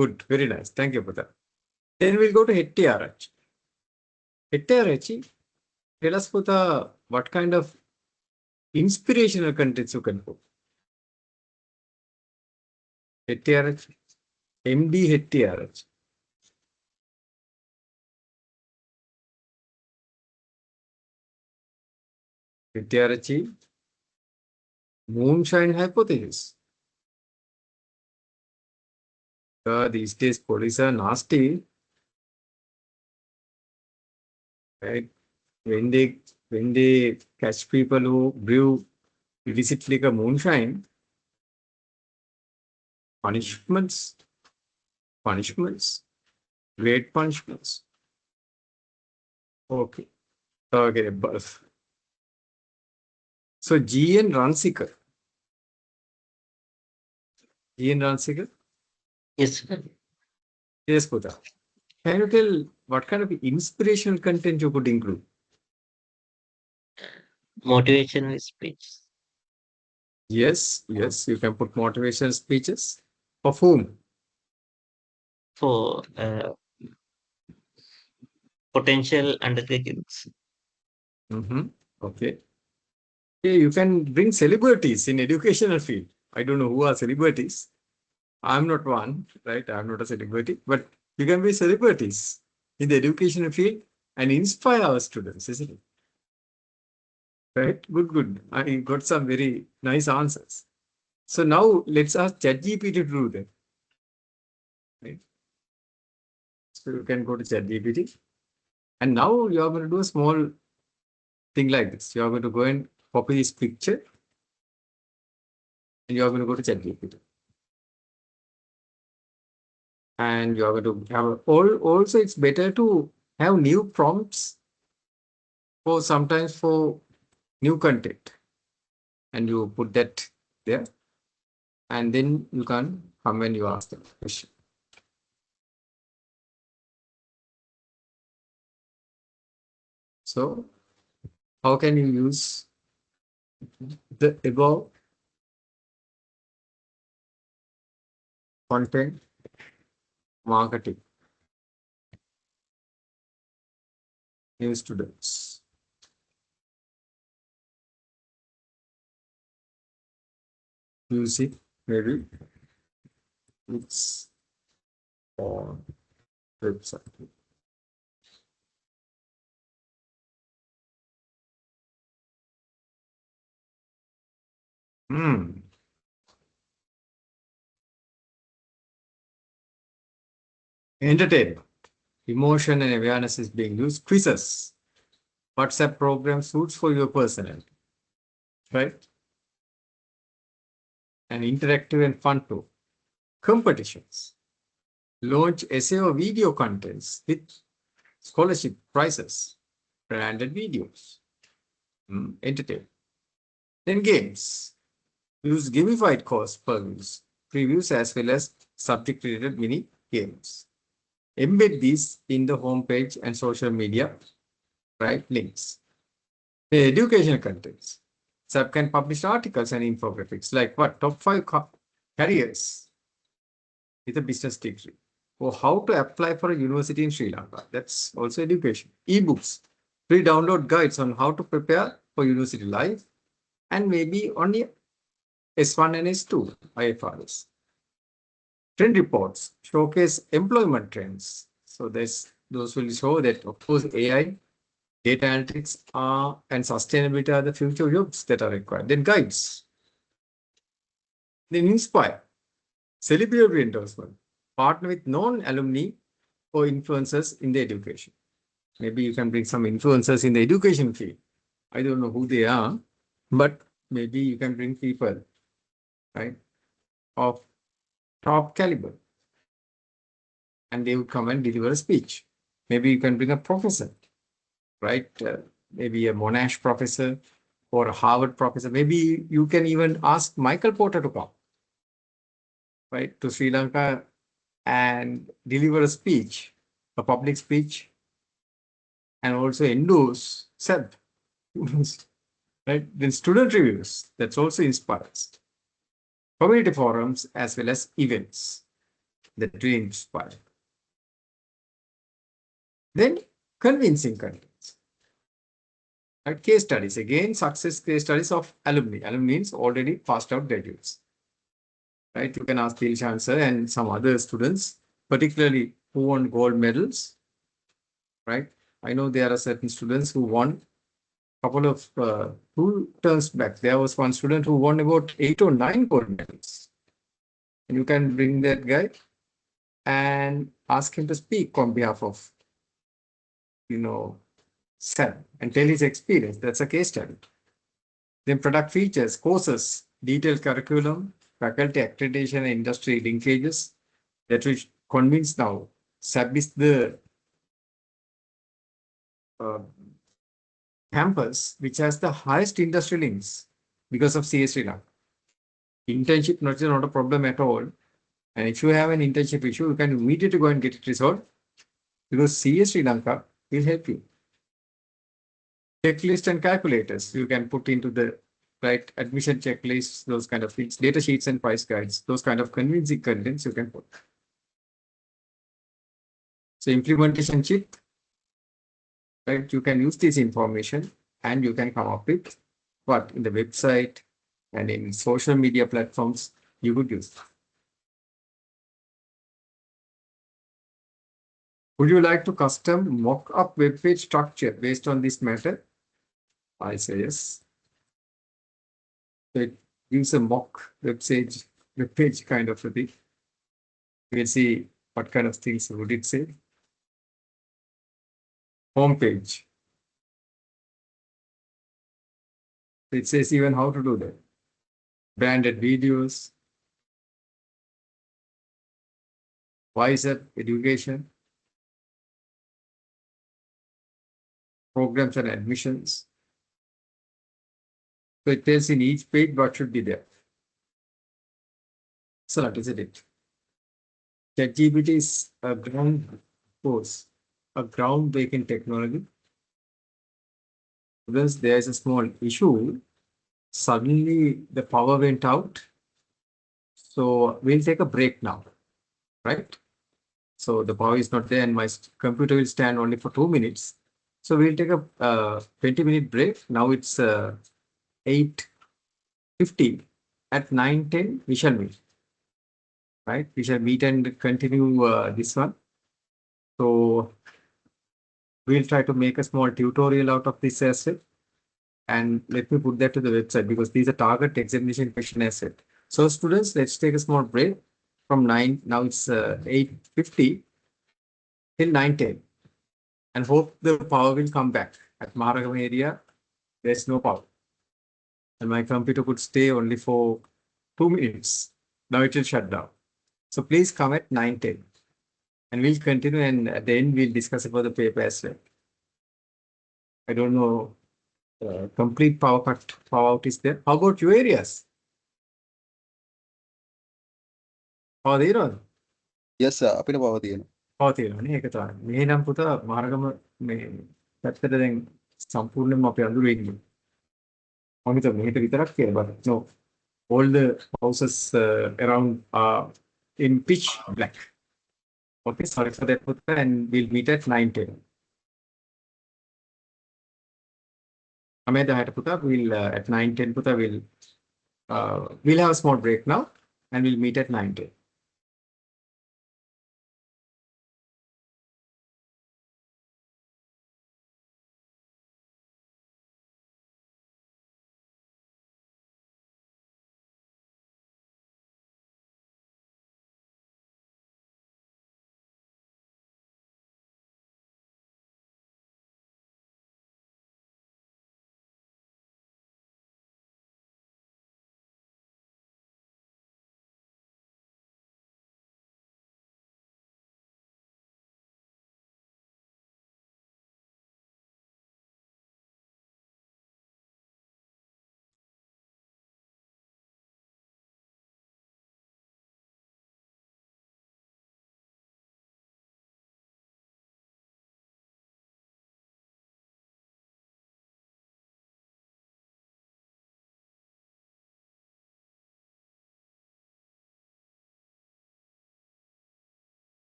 Good. Very nice. Thank you for that. Then we'll go to HTRH. HTRH, tell us Puta, what kind of inspirational contents you can put. HTRH. MD HTRH. HTRH. Moonshine hypothesis. These days police are nasty. Right? When they catch people who brew illicit liquor moonshine, punishments, great punishments. Okay. Okay, birth. So GN Ransikar. GN Ransikar? Yes, sir. Yes, Puta. Can you tell what kind of inspirational content you could include? Motivational speech. Yes, you can put motivational speeches. Of whom? For potential undertakings. Okay. Yeah, you can bring celebrities in educational field. I don't know who are celebrities. I'm not one, right? I'm not a celebrity, but you can be celebrities in the educational field and inspire our students, isn't it? Right? Good. I got some very nice answers. So now let's ask ChatGPT to do that. Right? So you can go to ChatGPT. And now you are going to do a small thing like this. You are going to go and copy this picture. And you are going to go to ChatGPT. And you are going to have also it's better to have new prompts for sometimes for new content. And you put that there. And then you can come when you ask the question. So how can you use the above content marketing? New students. Music, maybe it's on website. Entertainment. Emotion and awareness is being used. Quizzes. WhatsApp program suits for your personality. Right? And interactive and fun too. Competitions. Launch essay or video contents with scholarship prizes. Branded videos. Entertainment. Then games. Use gamified course previews as well as subject-related mini games. Embed these in the homepage and social media, right? Links. The educational contents. SAP can publish articles and infographics like what? Top 5 careers with a business degree. Or how to apply for a university in Sri Lanka. That's also education. Ebooks. Free download guides on how to prepare for university life. And maybe only S1 and S2 IFRS. Trend reports showcase employment trends. So there's those will show that, of course, AI, data analytics and sustainability are the future jobs that are required. Then guides. Then inspire. Celebrity endorsement. Partner with non-alumni or influencers in the education. Maybe you can bring some influencers in the education field. I don't know who they are, but maybe you can bring people, right, of top caliber. And they would come and deliver a speech. Maybe you can bring a professor, right? Maybe a Monash professor or a Harvard professor. Maybe you can even ask Michael Porter to come, right, to Sri Lanka and deliver a speech, a public speech, and also endorse SEB, right? Then student reviews, that's also inspires. Community forums as well as events that really inspire. Then convincing contents. Right? Case studies, again, success case studies of alumni. Alumni means already passed out graduates. Right? You can ask Dilshan sir and some other students, particularly who won gold medals. Right? I know there are certain students who won a couple of 2 terms back. There was one student who won about 8 or 9 gold medals. And you can bring that guy and ask him to speak on behalf of, SEB and tell his experience. That's a case study. Then product features, courses, detailed curriculum, faculty accreditation, and industry linkages that will convince now SEB is the campus which has the highest industry links because of CS Srilanka. Internship not a problem at all. And if you have an internship issue, you can immediately go and get it resolved because CS Srilanka will help you. Checklist and calculators you can put into the right admission checklists, those kind of things, data sheets and price guides, those kind of convincing contents you can put. So implementation chip, right? You can use this information and you can come up with what in the website and in social media platforms you could use. Would you like to custom mock-up web page structure based on this matter? I say yes. So it gives a mock web page kind of a thing. We'll see what kind of things would it say. Homepage. It says even how to do that. Branded videos. Wiser education. Programs and admissions. So it tells in each page what should be there. Excellent, isn't it? ChatGPT is a ground course, a groundbreaking technology. Because there is a small issue, suddenly the power went out. So we'll take a break now, right? So the power is not there and my computer will stand only for 2 minutes. So we'll take a 20-minute break. Now it's 8:50. At 9:10, we shall meet. Right? We shall meet and continue this one. So we'll try to make a small tutorial out of this asset. And let me put that to the website because these are target examination question asset. So students, let's take a small break from 9. Now it's 8:50 till 9:10. And hope the power will come back. At Maragam area, there's no power. And my computer could stay only for 2 minutes. Now it will shut down. So please come at 9:10. And we'll continue and at the end we'll discuss about the paper as well. I don't know, complete power out is there. How about your areas? How they run? Yes, sir. අපිට පව තියෙනවා. පව තියෙනවානේ ඒක තමයි. මේ නම් පුතා මාර්ගම මේ පැත්තට දැන් සම්පූර්ණයෙන්ම අපි අඳුරේ ඉන්නේ. මම හිතුවා මෙහෙට විතරක් කියලා but no. All the houses around are in pitch black. Okay, sorry for that puta and we'll meet at 9:10. Ameda puta will at 9:10 puta we'll have a small break now and we'll meet at 9:10.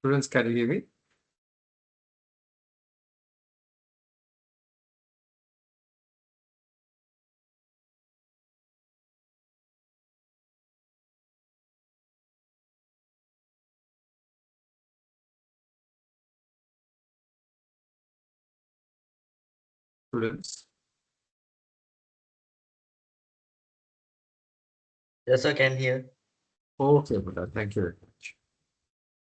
Students, can you hear me? Students. Yes, I can hear. Okay, Buddha. Thank you very much.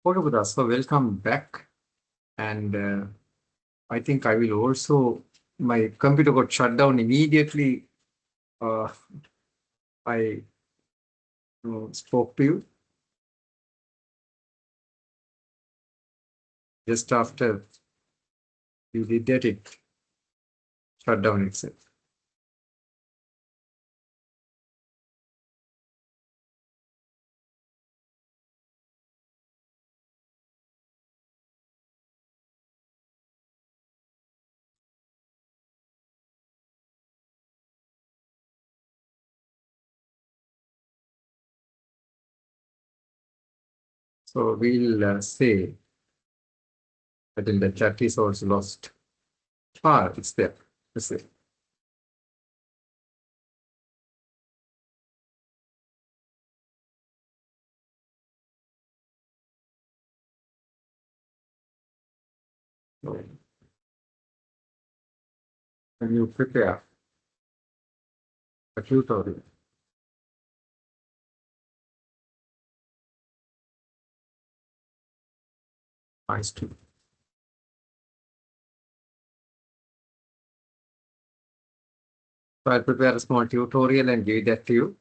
Okay, Buddha. So welcome back. And I think I will also, my computer got shut down immediately. I spoke to you. Just after you did that, it shut down itself. So we'll say that in the chat is also lost. It's there. Let's see. So, when you prepare a tutorial, nice too. So I'll prepare a small tutorial and give that to you.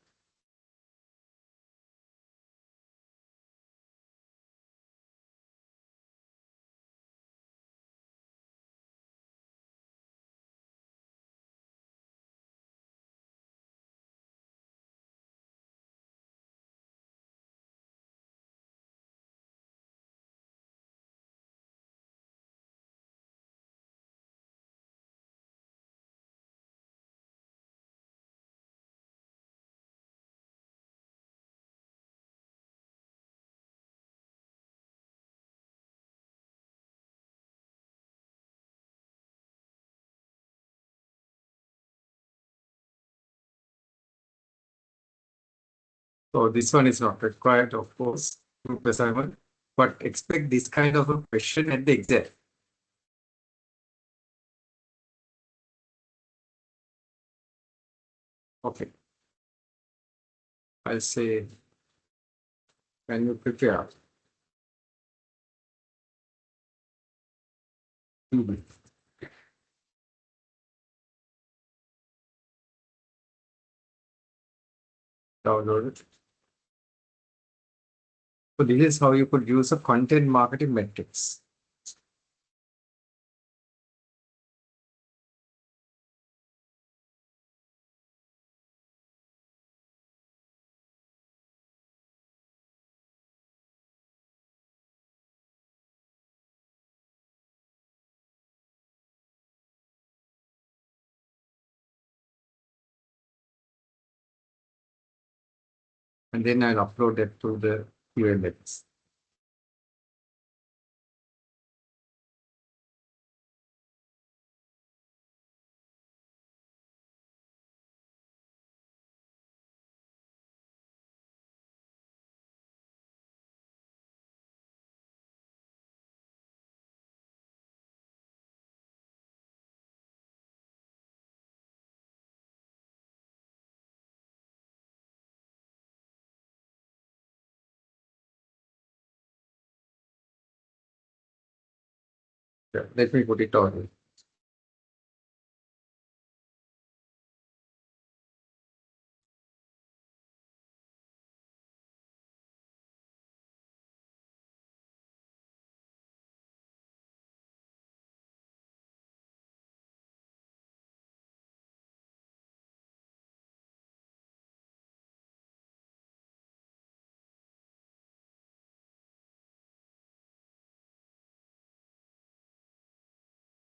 So this one is not required, of course, group assignment, but expect this kind of a question at the exam. Okay. I'll say, can you prepare? Download it. So this is how you could use a content marketing metrics. And then I'll upload it to the UMX. Yeah, let me put it on.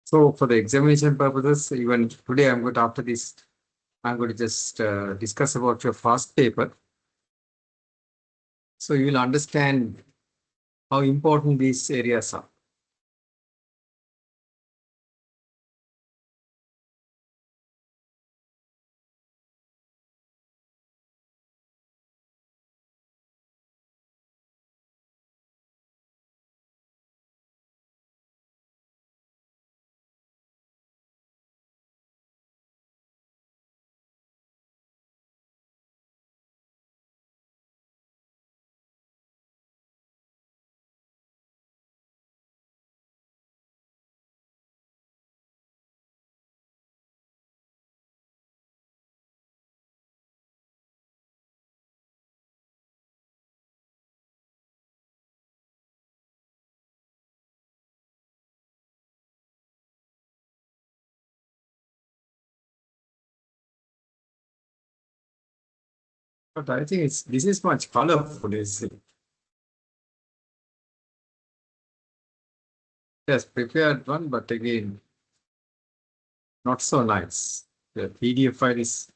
So for the examination purposes, even today I'm going to, after this, I'm going to just discuss about your first paper. So you will understand how important these areas are. But I think this is much colorful, is it? Yes, prepared one, but again, not so nice. The PDF file is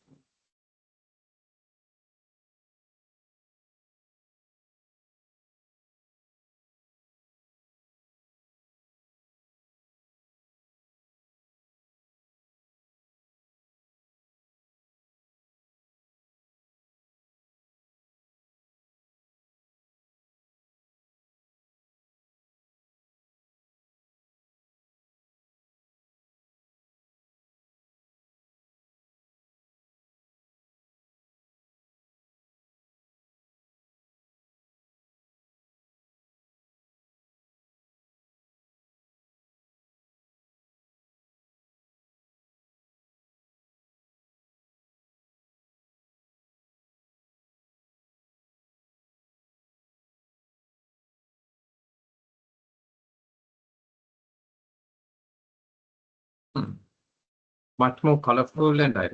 much more colorful and I.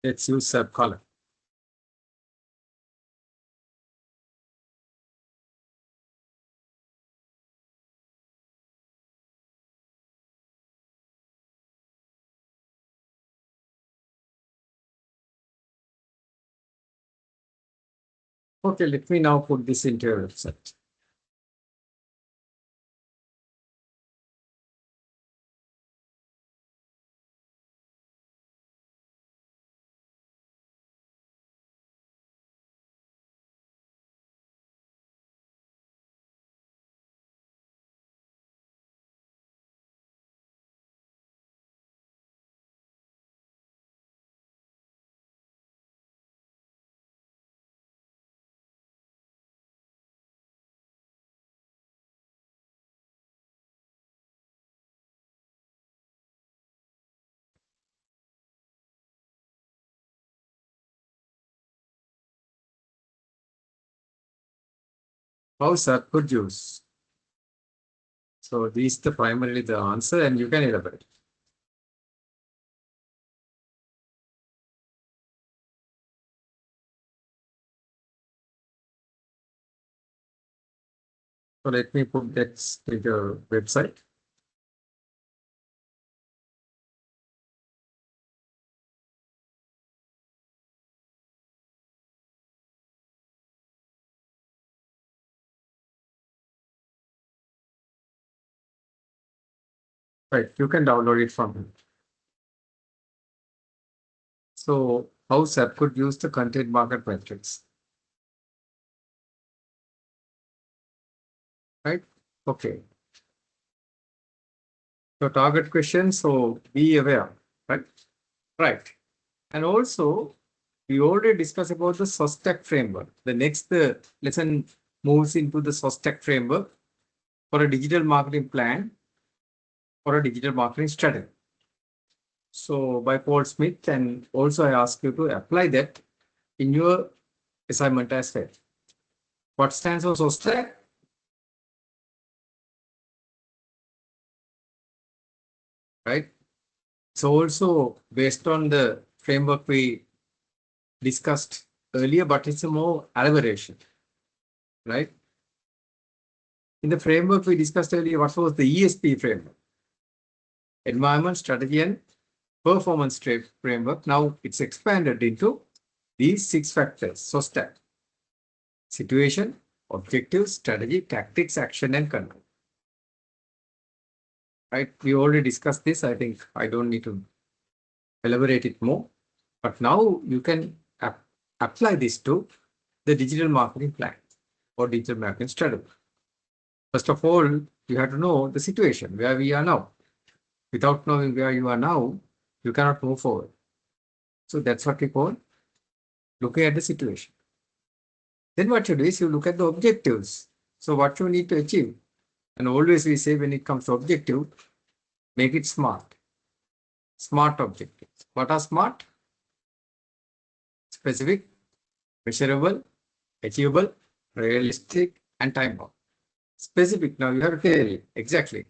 Let's use a color. Okay, let me now put this into your website. How's that produce? So these are primarily the answer, and you can elaborate. So let me put that to the website. Right, you can download it from here. So how SAP could use the content market metrics? Right? Okay. So target question, so be aware, right? Right. And also, we already discussed about the SOSTAC framework. The next lesson moves into the SOSTAC framework for a digital marketing plan or a digital marketing strategy. So by Paul Smith, and also I ask you to apply that in your assignment as well. What stands for SOSTAC? Right? So also based on the framework we discussed earlier, but it's a more elaboration, right? In the framework we discussed earlier, what was the ESP framework? Environment, strategy, and performance framework. Now it's expanded into these 6 factors. SOSTAC: situation, objective, strategy, tactics, action, and control. Right? We already discussed this. I think I don't need to elaborate it more. But now you can apply this to the digital marketing plan or digital marketing strategy. First of all, you have to know the situation where we are now. Without knowing where you are now, you cannot move forward. So that's what we call looking at the situation. Then what you do is you look at the objectives. So what you need to achieve. And always we say when it comes to objective, make it smart. Smart objectives. What are smart? Specific, measurable, achievable, realistic, and time bound. Specific, now you have to tell exactly.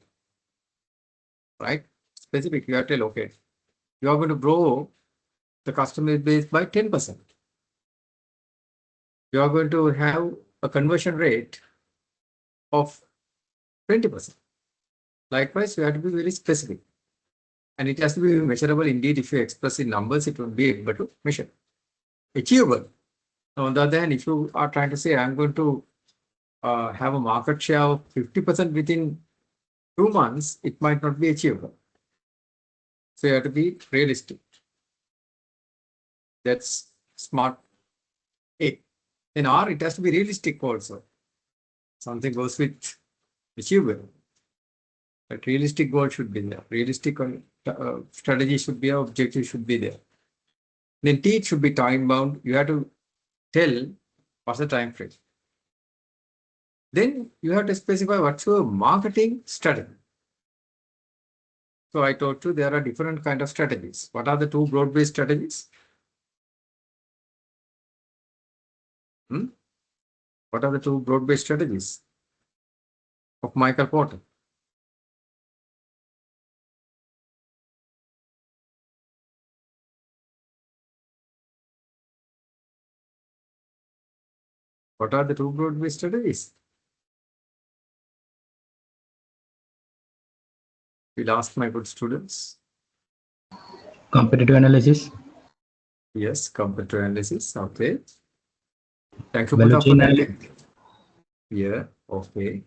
Right? Specific, you have to tell, okay, you are going to grow the customer base by 10%. You are going to have a conversion rate of 20%. Likewise, you have to be very specific. And it has to be measurable. Indeed, if you express in numbers, it will be able to measure. Achievable. On the other hand, if you are trying to say, I'm going to have a market share of 50% within 2 months, it might not be achievable. So you have to be realistic. That's smart A. In R, it has to be realistic also. Something goes with achievable. But realistic goal should be there. Realistic strategy should be there. Objective should be there. Then T, it should be time bound. You have to tell what's the time frame. Then you have to specify what's your marketing strategy. So I told you there are different kind of strategies. What are the 2 broad-based strategies? What are the 2 broad-based strategies of Michael Porter? What are the 2 broad-based strategies? We'll ask my good students. Competitive analysis. Yes, competitive analysis. Okay. Thank you, Value Buddha, for chain that. analysis. Yeah, okay.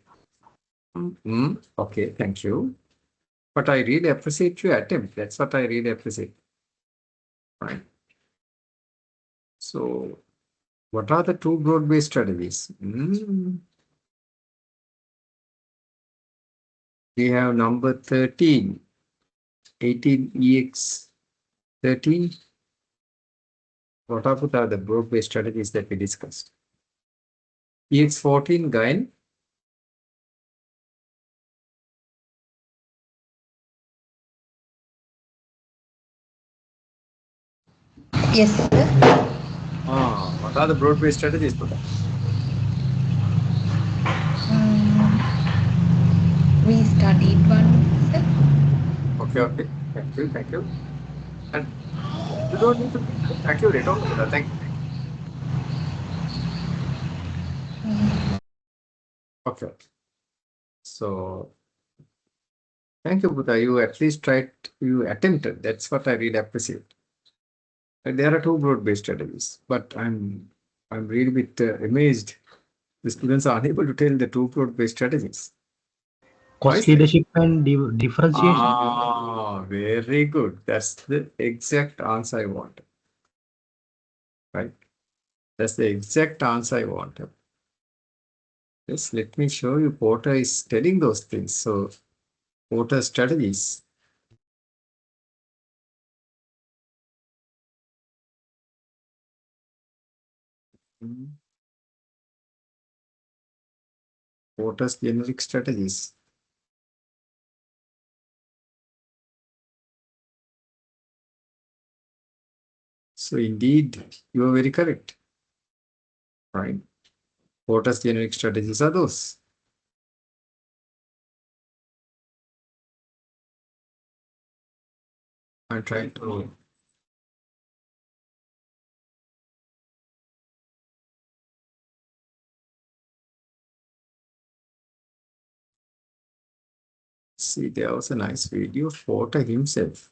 Okay, thank you. But I really appreciate your attempt. That's what I really appreciate. Right. So, what are the 2 broad-based strategies? We have number 13, 18EX 13. What are the broad-based strategies that we discussed? EX 14, Gain. Yes, sir. What are the broad-based strategies for that? We studied one, sir. Okay. Thank you. And you don't need to be accurate. Okay, thank you. Okay. So, thank you, Buddha. You at least tried, you attempted. That's what I really appreciate. And there are 2 broad-based strategies, but I'm really bit amazed. The students are unable to tell the 2 broad-based strategies. Cost leadership and differentiation. Very good. That's the exact answer I want. Right. That's the exact answer I want. Yes, let me show you. Porter is telling those things. So, Porter strategies. Porter's generic strategies. So indeed, you are very correct. Right. What are generic strategies are those? I'm trying to see. There was a nice video of Porter himself.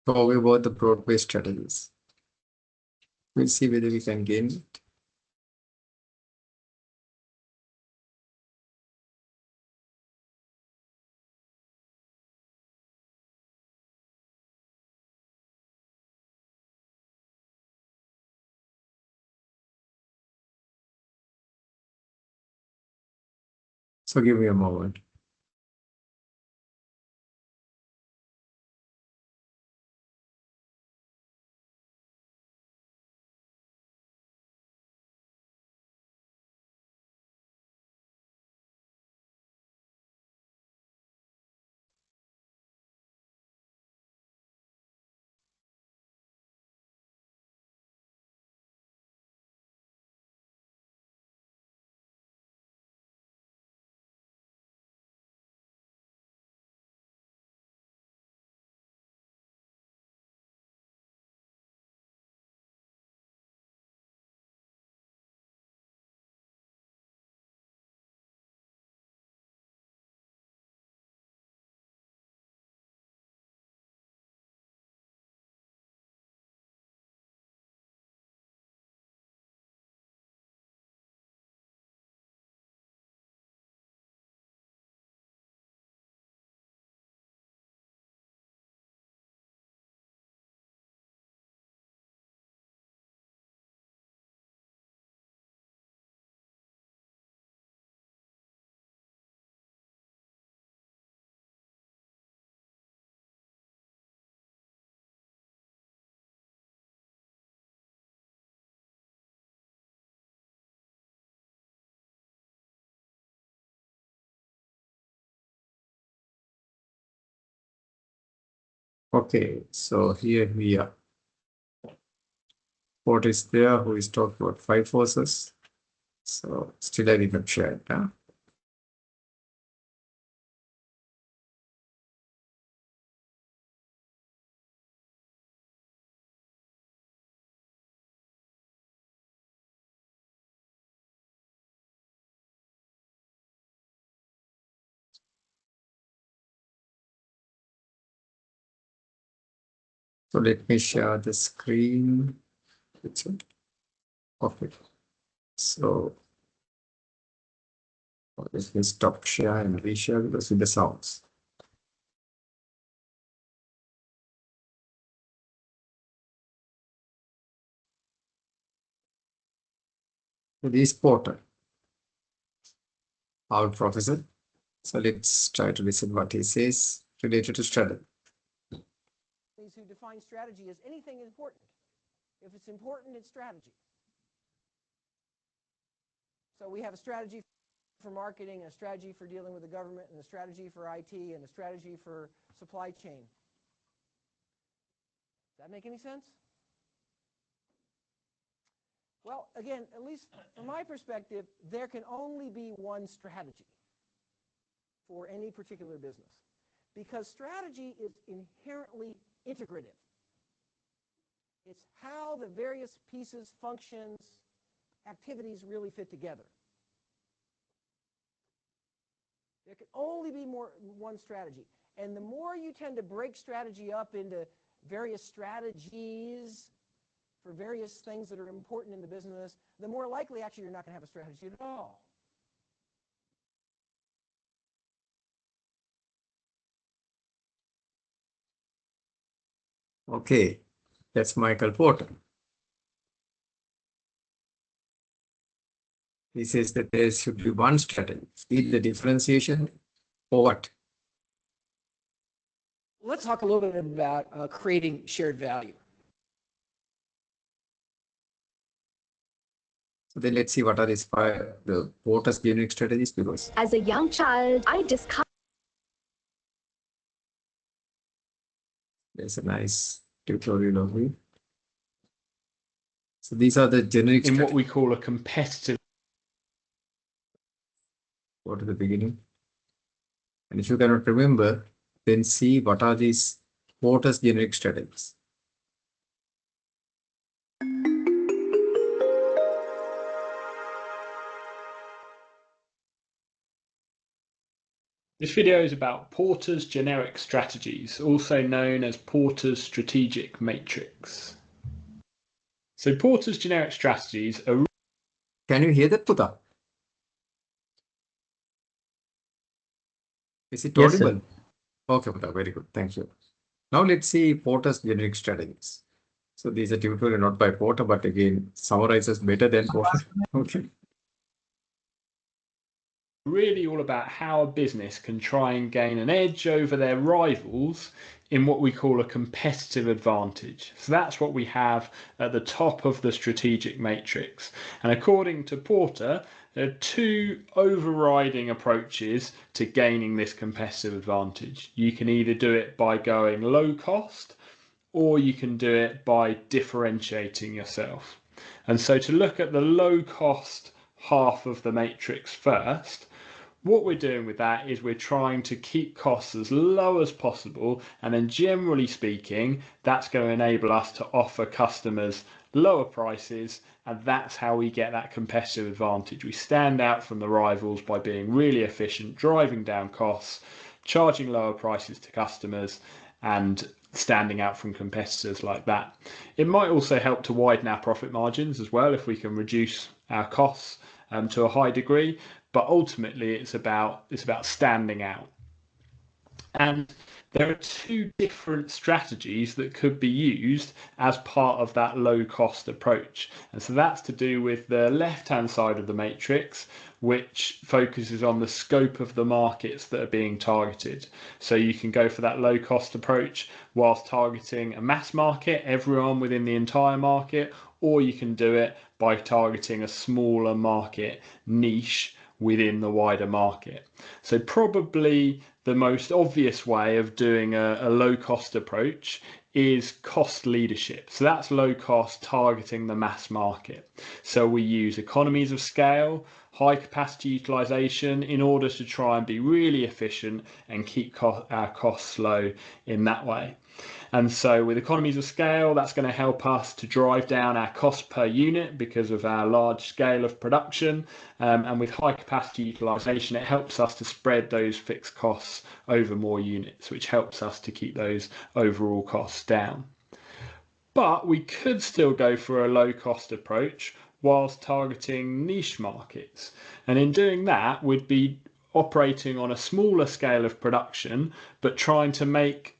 Talking about the broad-based strategies. We'll see whether we can gain it. So give me a moment. Okay, so here we are. What is there? Who is talking about 5 forces? So still I didn't share it. Huh? So let me share the screen. Okay. So let me stop share and reshare because with the sounds. This portal. Our professor. So let's try to listen what he says related to strategy. Who define strategy as anything important. If it's important, it's strategy. So we have a strategy for marketing, a strategy for dealing with the government, and a strategy for IT, and a strategy for supply chain. Does that make any sense? Well, again, at least from my perspective, there can only be one strategy for any particular business, because strategy is inherently integrative. It's how the various pieces, functions, activities really fit together. There can only be one strategy. And the more you tend to break strategy up into various strategies for various things that are important in the business, the more likely actually you're not going to have a strategy at all. Okay, that's Michael Porter. He says that there should be one strategy, either differentiation or what? Let's talk a little bit about creating shared value. So then let's see what are the Porter's generic strategies, because As a young child, I discovered. there's a nice tutorial of it. So these are the generic in what we call a competitive. Go to the beginning. And if you cannot remember, then see what are these Porter's generic strategies. This video is about Porter's generic strategies, also known as Porter's strategic matrix. So Porter's generic strategies are... Can you hear that, Puta? Is it Yes, audible? sir. Okay, Puta, very good. Thank you. Now let's see Porter's generic strategies. So these are tutorial not by Porter, but again, summarizes better than Porter. Okay. really all about how a business can try and gain an edge over their rivals in what we call a competitive advantage. So that's what we have at the top of the strategic matrix. And according to Porter, there are two overriding approaches to gaining this competitive advantage. You can either do it by going low cost, or you can do it by differentiating yourself. And so to look at the low cost half of the matrix first, what we're doing with that is we're trying to keep costs as low as possible, and then generally speaking, that's going to enable us to offer customers lower prices, and that's how we get that competitive advantage. We stand out from the rivals by being really efficient, driving down costs, charging lower prices to customers, and standing out from competitors like that. It might also help to widen our profit margins as well if we can reduce our costs to a high degree, but ultimately it's about standing out. And there are two different strategies that could be used as part of that low cost approach. And so that's to do with the left hand side of the matrix, which focuses on the scope of the markets that are being targeted. So you can go for that low cost approach whilst targeting a mass market, everyone within the entire market, or you can do it by targeting a smaller market niche within the wider market. So probably the most obvious way of doing a low cost approach is cost leadership. So that's low cost targeting the mass market. So we use economies of scale, high capacity utilization in order to try and be really efficient and keep our costs low in that way. And so with economies of scale, that's going to help us to drive down our cost per unit because of our large scale of production. And with high capacity utilization, it helps us to spread those fixed costs over more units, which helps us to keep those overall costs down. But we could still go for a low cost approach whilst targeting niche markets. And in doing that, we'd be operating on a smaller scale of production, but trying to make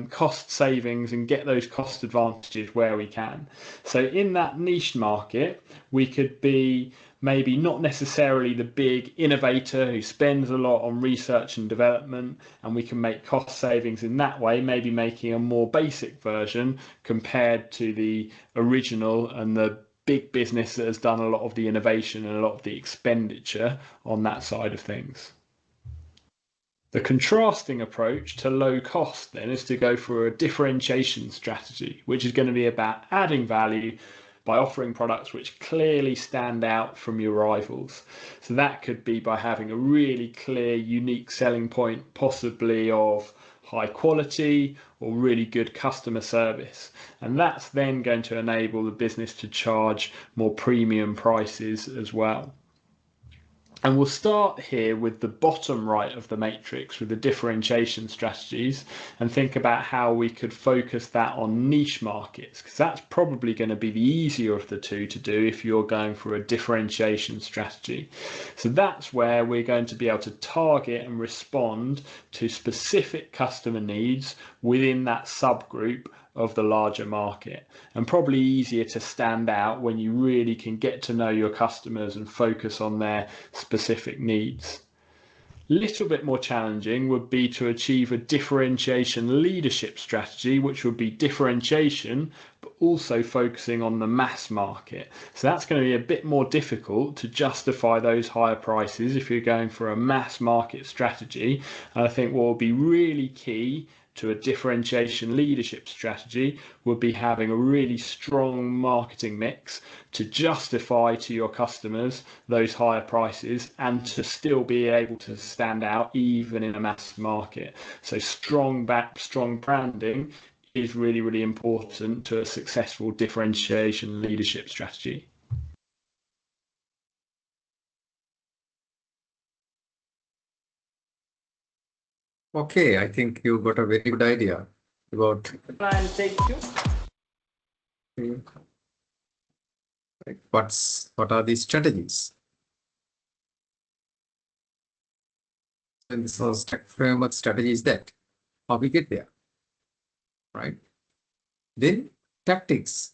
cost savings and get those cost advantages where we can. So in that niche market, we could be maybe not necessarily the big innovator who spends a lot on research and development, and we can make cost savings in that way, maybe making a more basic version compared to the original and the big business that has done a lot of the innovation and a lot of the expenditure on that side of things. The contrasting approach to low cost then is to go for a differentiation strategy, which is going to be about adding value by offering products which clearly stand out from your rivals. So that could be by having a really clear, unique selling point, possibly of high quality or really good customer service. And that's then going to enable the business to charge more premium prices as well. And we'll start here with the bottom right of the matrix with the differentiation strategies and think about how we could focus that on niche markets, because that's probably going to be the easier of the two to do if you're going for a differentiation strategy. So that's where we're going to be able to target and respond to specific customer needs within that subgroup of the larger market, and probably easier to stand out when you really can get to know your customers and focus on their specific needs. Little bit more challenging would be to achieve a differentiation leadership strategy, which would be differentiation, but also focusing on the mass market. So that's going to be a bit more difficult to justify those higher prices if you're going for a mass market strategy. And I think what will be really key to a differentiation leadership strategy would be having a really strong marketing mix to justify to your customers those higher prices and to still be able to stand out even in a mass market. So strong branding is really, really important to a successful differentiation leadership strategy. Okay, I think you got a very good idea about. And thank you. Like what are the strategies? And this was framework strategy is that how we get there, right? Then tactics,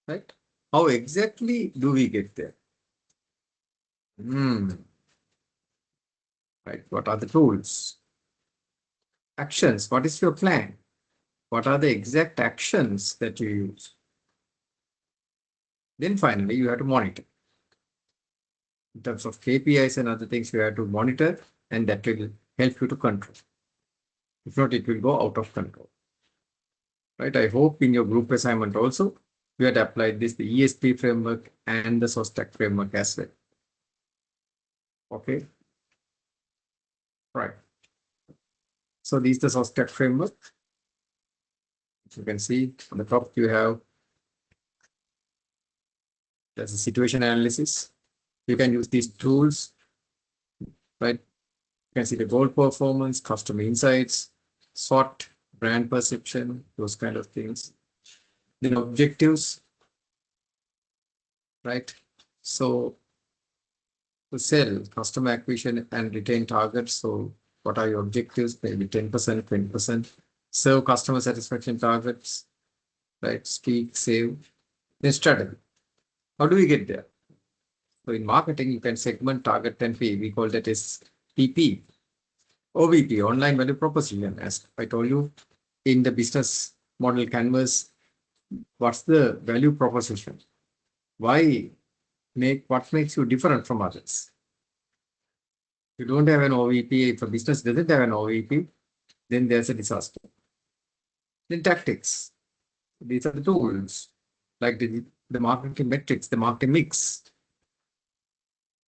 right? How exactly do we get there? Right. What are the tools? Actions. What is your plan? What are the exact actions that you use? Then finally, you have to monitor. In terms of KPIs and other things, you have to monitor, and that will help you to control. If not, it will go out of control. Right. I hope in your group assignment also, you had applied this, the ESP framework and the SOSTAC framework as well. Okay. Right. So this is the SOSTAC framework. As you can see on the top, you have there's a situation analysis. You can use these tools, right? You can see the goal performance, customer insights, SWOT, brand perception, those kind of things. Then objectives, right? So to sell, customer acquisition and retain targets. So what are your objectives? Maybe 10%, 20%. Serve customer satisfaction targets, right? Speak, save. Then strategy. How do we get there? So in marketing, you can segment, target, and pay. We call that as PP. OVP, online value proposition. As I told you, in the business model canvas, what's the value proposition? What makes you different from others? If you don't have an OVP, if a business doesn't have an OVP, then there's a disaster. Then tactics. These are the tools, like the marketing metrics, the marketing mix.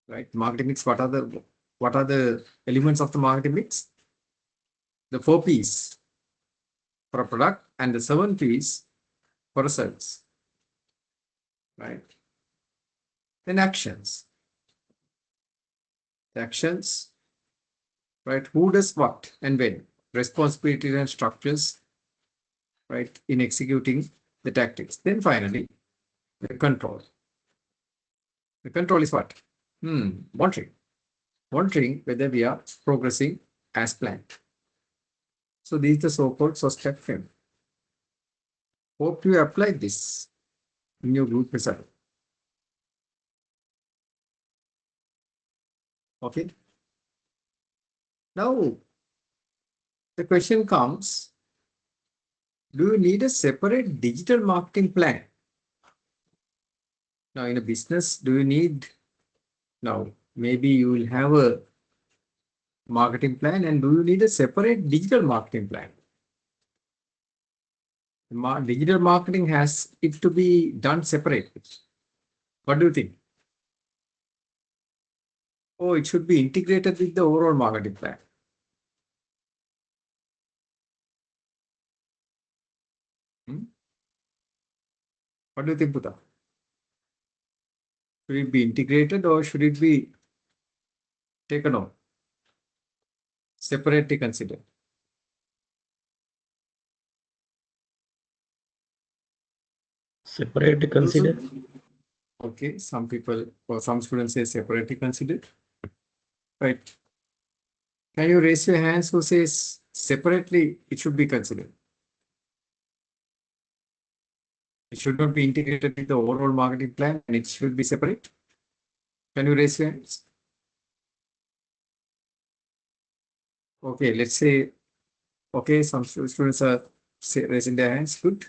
Right? Marketing mix, what are the elements of the marketing mix? The 4 P's for a product and the 7 P's for a service. Right? Then actions. The actions, right? Who does what and when? Responsibilities and structures, right? In executing the tactics. Then finally, the control. The control is what? Monitoring. Monitoring whether we are progressing as planned. So this is the so-called SOSTAC frame. Hope you apply this in your group result. Okay. Now, the question comes, do you need a separate digital marketing plan? Now, in a business, do you need, now, maybe you will have a marketing plan, and do you need a separate digital marketing plan? Digital marketing has it to be done separately. What do you think? Oh, it should be integrated with the overall marketing plan. What do you think, Buddha? Should it be integrated or should it be taken out? Separately considered. Separately considered. Okay, some people or some students say separately considered. Right. Can you raise your hands who says separately it should be considered? It should not be integrated with the overall marketing plan and it should be separate. Can you raise your hands? Okay, let's say, okay, some students are raising their hands. Good.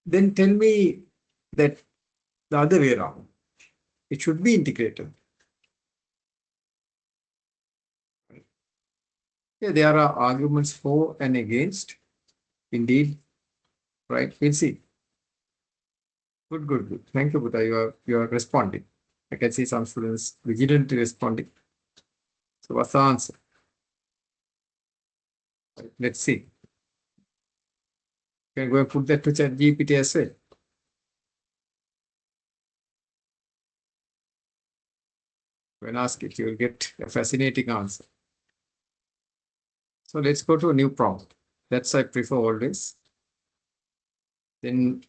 Then tell me that the other way around. It should be integrated. Yeah, there are arguments for and against. Indeed, right? We'll see. Good, good, good. Thank you, Buddha. You are responding. I can see some students vigilantly responding. So what's the answer? Right, let's see. You can go and put that to ChatGPT as well. When asked it, you will get a fascinating answer. So let's go to a new prompt. That's I prefer always. Then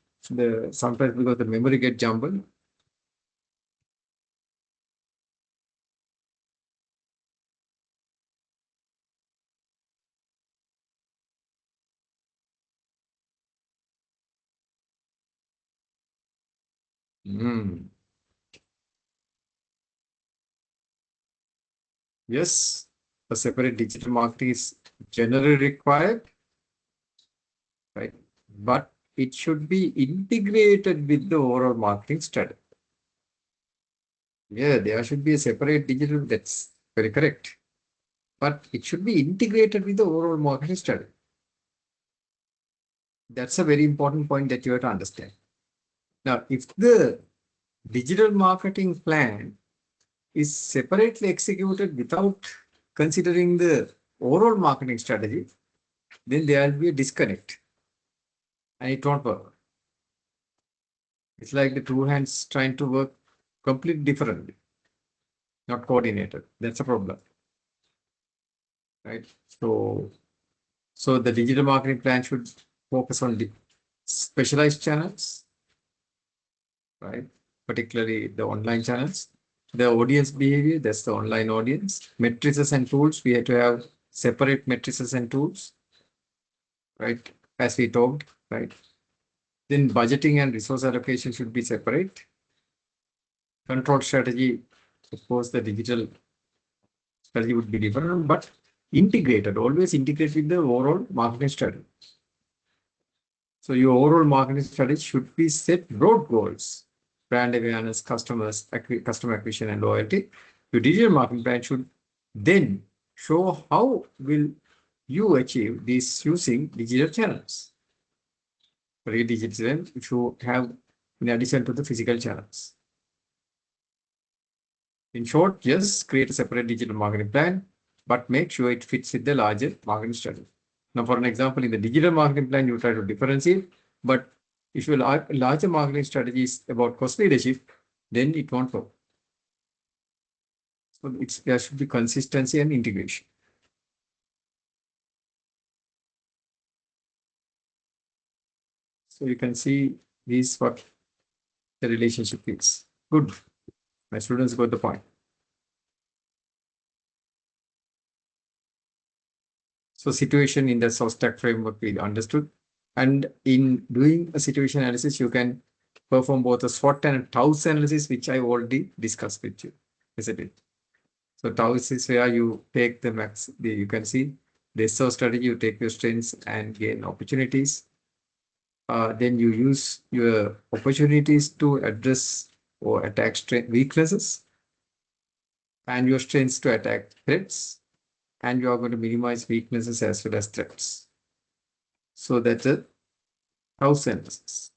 sometimes because the memory get jumbled. Yes, a separate digital marketing is generally required, right? But it should be integrated with the overall marketing strategy. Yeah, there should be a separate digital, that's very correct. But it should be integrated with the overall marketing strategy. That's a very important point that you have to understand. Now, if the digital marketing plan is separately executed without considering the overall marketing strategy, then there will be a disconnect and it won't work. It's like the two hands trying to work completely differently, not coordinated. That's a problem, right? So the digital marketing plan should focus on the specialized channels, right? Particularly the online channels. The audience behavior, that's the online audience. Matrices and tools, we have to have separate matrices and tools, right? As we talked, right? Then budgeting and resource allocation should be separate. Control strategy, of course, the digital strategy would be different, but integrated, always integrate with the overall marketing strategy. So your overall marketing strategy should be set broad goals, brand awareness, customer acquisition and loyalty. Your digital marketing plan should then show how will you achieve this using digital channels. For digital, if you have in addition to the physical channels. In short, just create a separate digital marketing plan, but make sure it fits with the larger marketing strategy. Now, for an example, in the digital marketing plan, you try to differentiate, but if your larger marketing strategy is about cost leadership, then it won't work. So there should be consistency and integration. So you can see this what the relationship is. Good. My students got the point. So situation in the source stack framework we understood. And in doing a situation analysis, you can perform both a SWOT and a TOWS analysis, which I already discussed with you, isn't it? So TOWS is where you take the max, you can see the SO strategy, you take your strengths and gain opportunities. Then you use your opportunities to address or attack weaknesses and your strengths to attack threats. And you are going to minimize weaknesses as well as threats. So that's a TOWS analysis.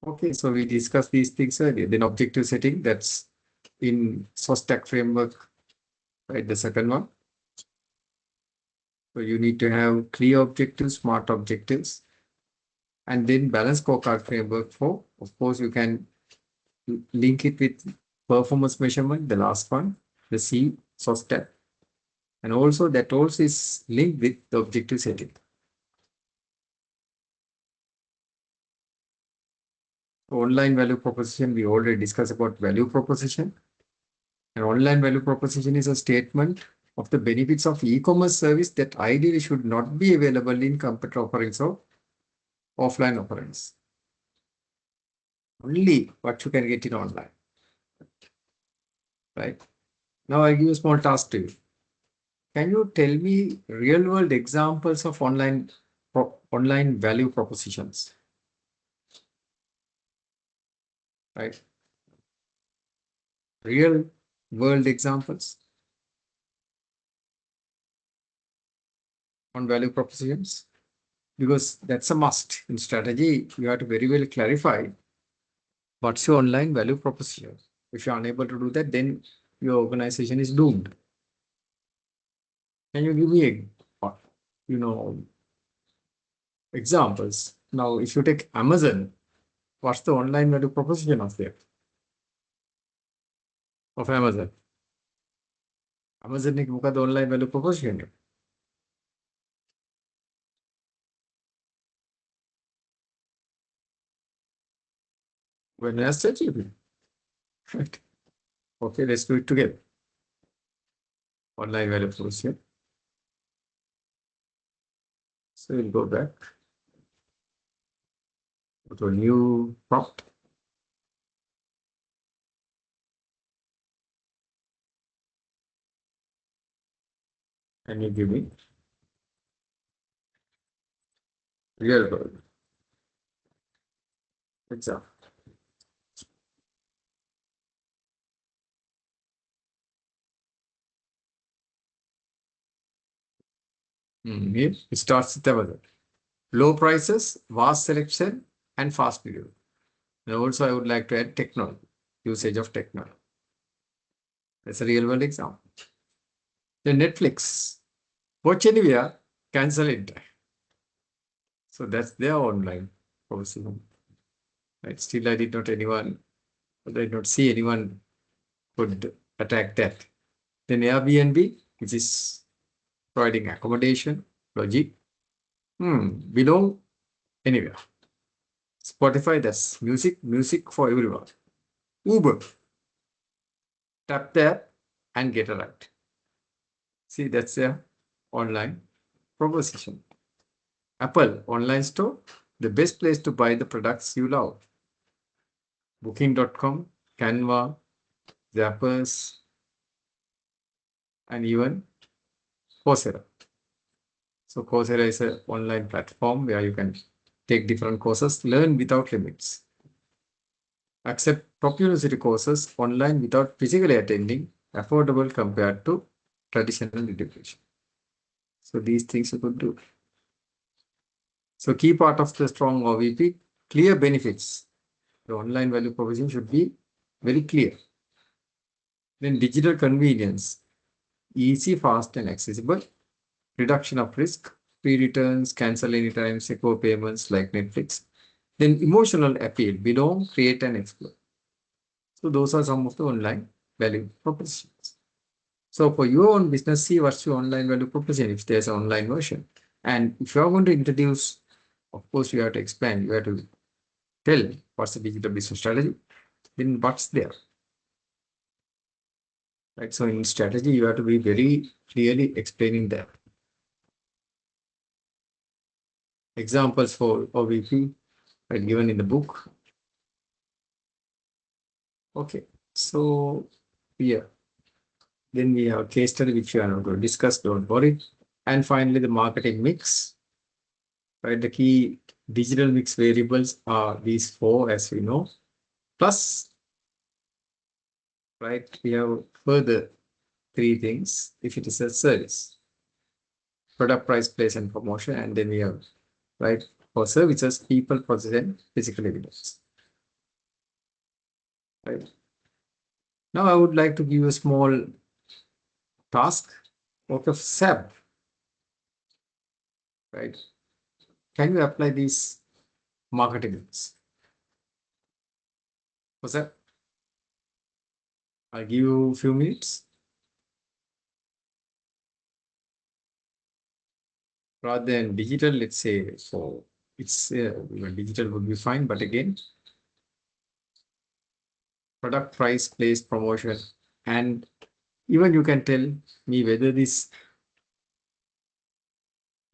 Okay, so we discussed these things earlier. Then objective setting, that's in source stack framework, right? The second one. So you need to have clear objectives, smart objectives, and then balance scorecard framework for, of course, you can link it with performance measurement, the last one, the C source stack. And also that also is linked with the objective setting. Online value proposition, we already discussed about value proposition. An online value proposition is a statement of the benefits of e-commerce service that ideally should not be available in competitor offerings or offline offerings. Only what you can get in online, right? Now I give a small task to you. Can you tell me real world examples of online value propositions? Right? Real world examples on value propositions? Because that's a must. In strategy, you have to very well clarify what's your online value proposition. If you're unable to do that, then your organization is doomed. Can you give me examples? Now, if you take Amazon, what's the online value proposition of Amazon? Amazon ने क्या the online value proposition? When I said you, right? Okay, let's do it together. Online value proposition. So we'll go back to a new prompt. And you give me real world example. Here it starts with Amazon. Low prices, vast selection, and fast delivery. And also, I would like to add technology, usage of technology. That's a real world example. Then Netflix, watch anywhere, cancel it. So that's their online policy. Right? Still, I did not see anyone could attack that. Then Airbnb, which is providing accommodation, logic. Belong anywhere. Spotify, that's music for everyone. Uber, tap the app and get a ride. See, that's their online proposition. Apple, online store, the best place to buy the products you love. Booking.com, Canva, Zappers, and even Coursera. So Coursera is an online platform where you can take different courses, learn without limits. Accept top university courses online without physically attending, affordable compared to traditional education. So these things you could do. So key part of the strong OVP, clear benefits. The online value proposition should be very clear. Then digital convenience, easy, fast, and accessible. Reduction of risk, free returns, cancel anytime, secure payments like Netflix. Then emotional appeal, belong, create, and explore. So those are some of the online value propositions. So for your own business, see what's your online value proposition if there's an online version. And if you're going to introduce, of course, you have to expand, you have to tell what's the digital business strategy, then what's there. Right. So in strategy, you have to be very clearly explaining that. Examples for OVP are given in the book. Okay. So yeah. Then we have a case study which we are not going to discuss, don't worry. And finally, the marketing mix. Right. The key digital mix variables are these four, as we know. Plus, right, we have further three things if it is a service. Product, price, place, and promotion. And then we have, right, for services, people, process, and physical evidence. Right. Now I would like to give a small task of SAP. Right. Can you apply these marketing mix? What's that? I'll give you a few minutes. Rather than digital, let's say, so it's digital would be fine, but again, product, price, place, promotion, and even you can tell me whether this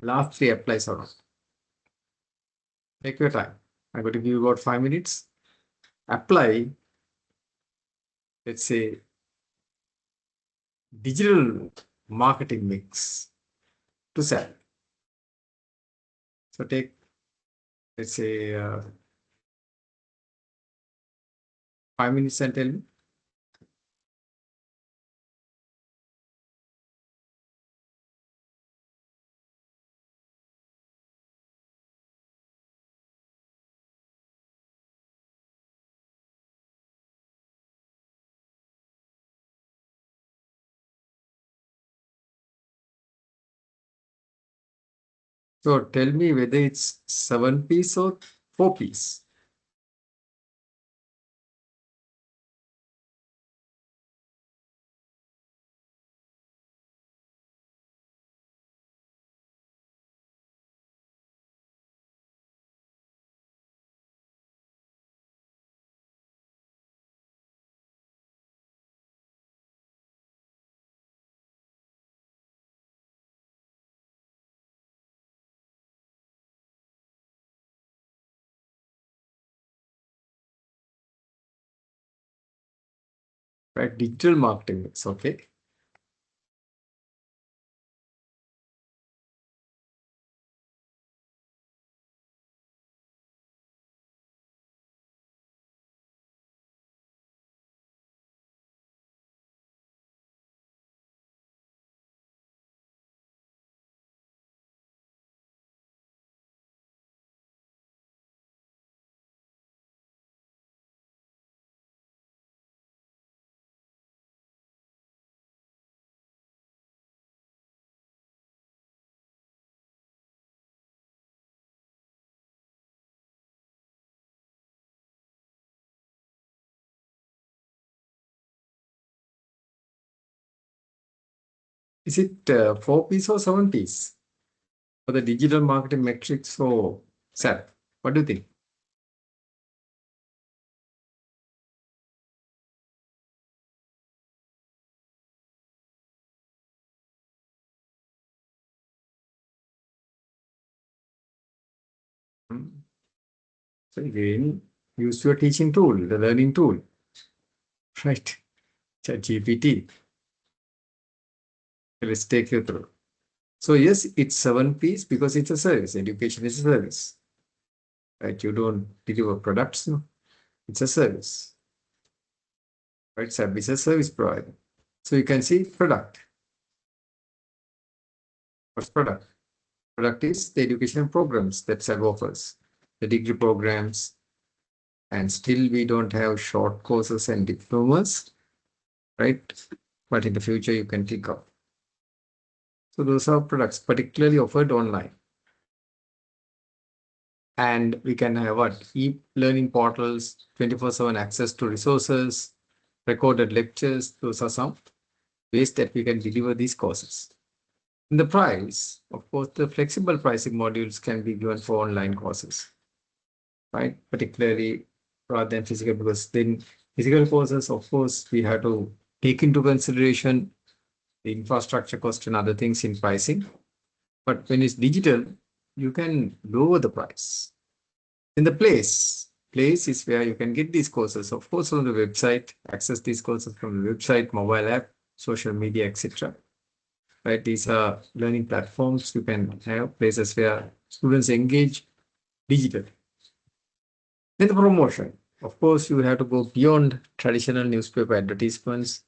last three applies or not. Take your time. I'm going to give you about 5 minutes. Apply, let's say, digital marketing mix to sell. So take, let's say, 5 minutes and tell me. So tell me whether it's 7-piece or 4-piece. Right, digital marketing mix, okay. Is it 4-piece or 7-piece for the digital marketing metrics for SAP? What do you think? So again, use your teaching tool, the learning tool, right? ChatGPT. Let's take you through. So yes, it's 7-piece because it's a service. Education is a service, right? You don't deliver products, no? It's a service, right? SAP is a service provider. So you can see product. What's product? Product is the educational programs that SAP offers, the degree programs, and still we don't have short courses and diplomas, right? But in the future you can think of. So those are products particularly offered online. And we can have what? E-learning portals, 24/7 access to resources, recorded lectures. Those are some ways that we can deliver these courses. In the price, of course, the flexible pricing modules can be given for online courses, right? Particularly rather than physical, because then physical courses, of course, we have to take into consideration the infrastructure cost and other things in pricing. But when it's digital, you can lower the price. In the place is where you can get these courses, of course, on the website, access these courses from the website, mobile app, social media, etc. Right? These are learning platforms. You can have places where students engage digitally. Then the promotion. Of course, you have to go beyond traditional newspaper advertisements,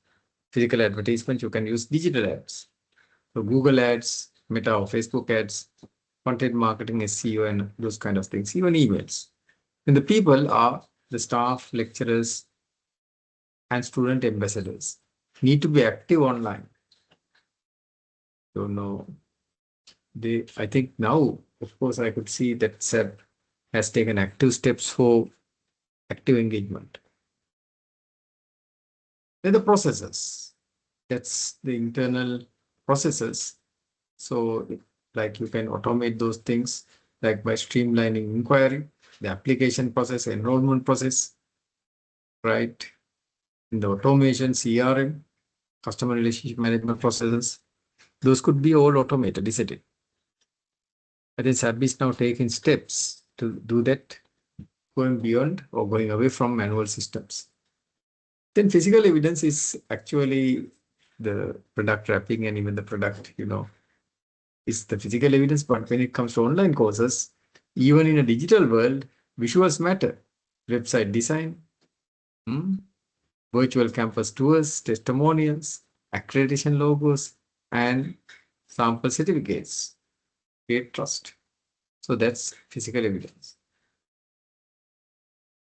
physical advertisements. You can use digital ads. So Google ads, Meta or Facebook ads, content marketing, SEO, and those kind of things, even emails. And the people are the staff, lecturers, and student ambassadors. Need to be active online. Don't know. I think now, of course, I could see that SAP has taken active steps for active engagement. Then the processes. That's the internal processes. So like you can automate those things like by streamlining inquiry, the application process, enrollment process, right? In the automation, CRM, customer relationship management processes, those could be all automated, isn't it? I think SAP is now taking steps to do that, going beyond or going away from manual systems. Then physical evidence is actually the product wrapping and even the product, is the physical evidence. But when it comes to online courses, even in a digital world, visuals matter. Website design, virtual campus tours, testimonials, accreditation logos, and sample certificates create trust. So that's physical evidence.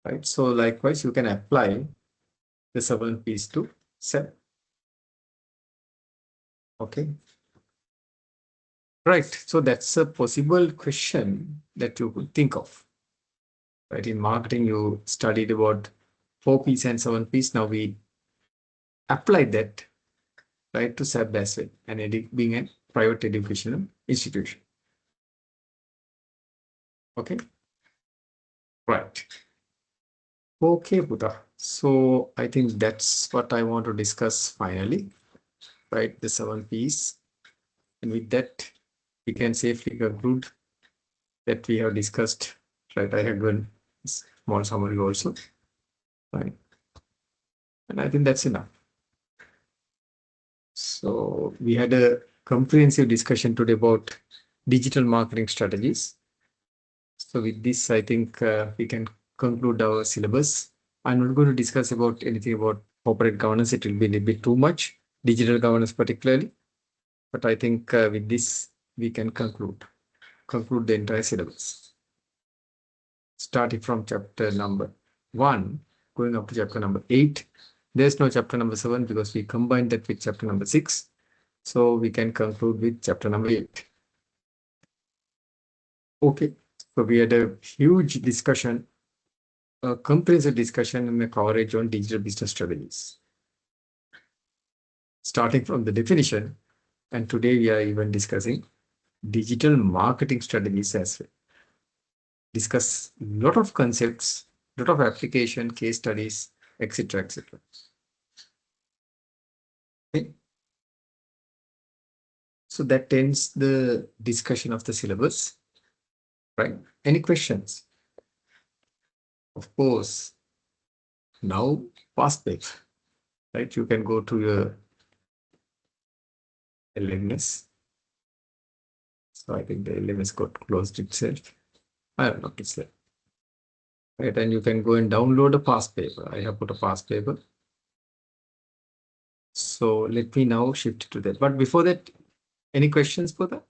Right. So likewise, you can apply the 7 P's to 7. Okay. Right. So that's a possible question that you could think of. Right. In marketing, you studied about 4 P's and 7 P's. Now we apply that, right, to SAP as well, and being a private educational institution. Okay. Right. Okay, Buddha. So I think that's what I want to discuss finally, right? The 7 P's. And with that, we can safely conclude that we have discussed, right? I have given a small summary also, right? And I think that's enough. So we had a comprehensive discussion today about digital marketing strategies. So with this, I think we can conclude our syllabus. I'm not going to discuss about anything about corporate governance. It will be a little bit too much, digital governance particularly. But I think with this, we can conclude the entire syllabus. Starting from chapter number 1, going up to chapter number 8. There's no chapter number 7 because we combined that with chapter number 6. So we can conclude with chapter number 8. Okay, so we had a huge discussion, a comprehensive discussion and a coverage on digital business strategies. Starting from the definition, and today we are even discussing digital marketing strategies as well. Discuss a lot of concepts, a lot of application, case studies, etc., etc. Okay. So that ends the discussion of the syllabus, right? Any questions? Of course, now past paper, right? You can go to your LMS. So I think the LMS got closed itself. I don't know, it's there. Right, and you can go and download a past paper. I have put a past paper. So let me now shift to that. But before that, any questions for that?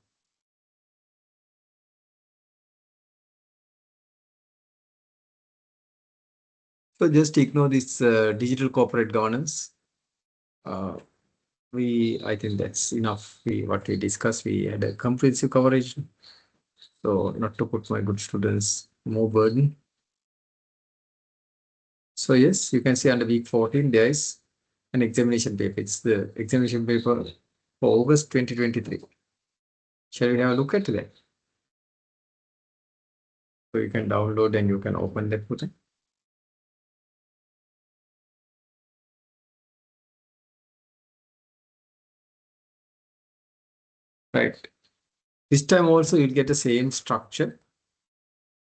So just ignore this digital corporate governance. I think that's enough. What we discussed, we had a comprehensive coverage. So not to put my good students more burden. So yes, you can see under week 14, there is an examination paper. It's the examination paper for August 2023. Shall we have a look at that? So you can download and you can open that button. Right. This time also you'll get the same structure.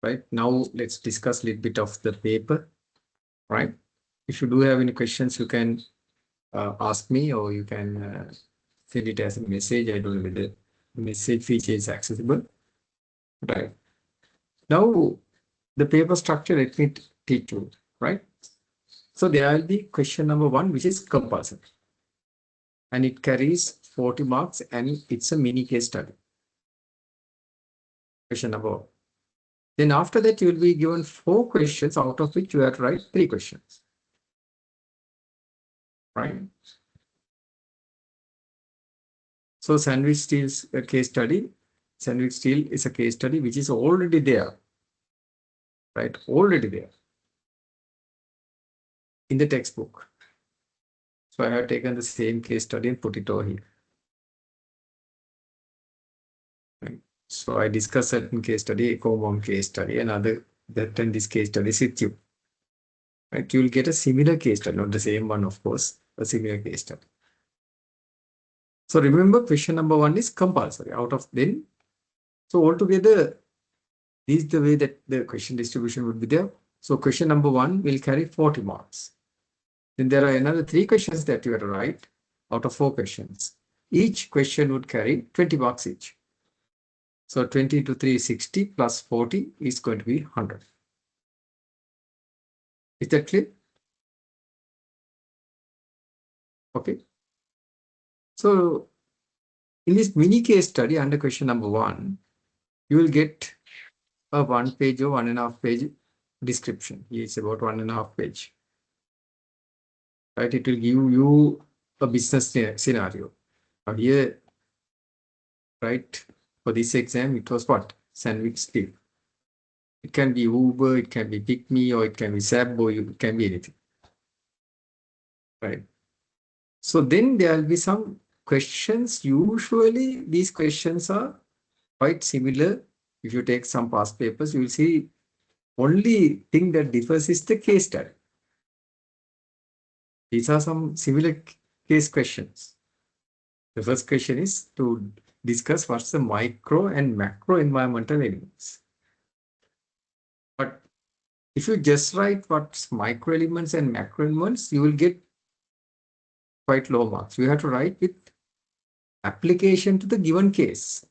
Right. Now let's discuss a little bit of the paper. Right. If you do have any questions, you can ask me, or you can send it as a message. I don't know whether the message feature is accessible. Right. Now the paper structure, let me teach you. Right. So there will be question number 1, which is compulsory. And it carries 40 marks and it's a mini case study. Question number 1. Then after that, you will be given 4 questions, out of which you have to write 3 questions. Right. So sandwich steel's a case study. Sandwich steel is a case study which is already there. Right. Already there in the textbook. So I have taken the same case study and put it over here. Right. So I discussed certain case study, EcoMom case study, and this case study with you. Right. You will get a similar case study, not the same one, of course, a similar case study. So remember, question number 1 is compulsory. Out of then, so altogether, this is the way that the question distribution would be there. So question number 1 will carry 40 marks. Then there are another 3 questions that you have to write. out of 4 questions. Each question would carry 20 marks each. So 20 into 3 is 60 plus 40 is going to be 100. Is that clear? Okay. So in this mini case study under question number 1, you will get a 1 page or 1.5 page description. It's about 1.5 page. Right? It will give you a business scenario. Now here, right, for this exam, it was what? Sandwich Steel. It can be Uber, it can be Pick Me, or it can be Sab, or it can be anything. Right. So then there will be some questions. Usually these questions are quite similar. If you take some past papers, you will see only thing that differs is the case study. These are some similar case questions. The first question is to discuss what's the micro and macro environmental elements. But if you just write what's micro elements and macro elements, you will get quite low marks. You have to write with application to the given case.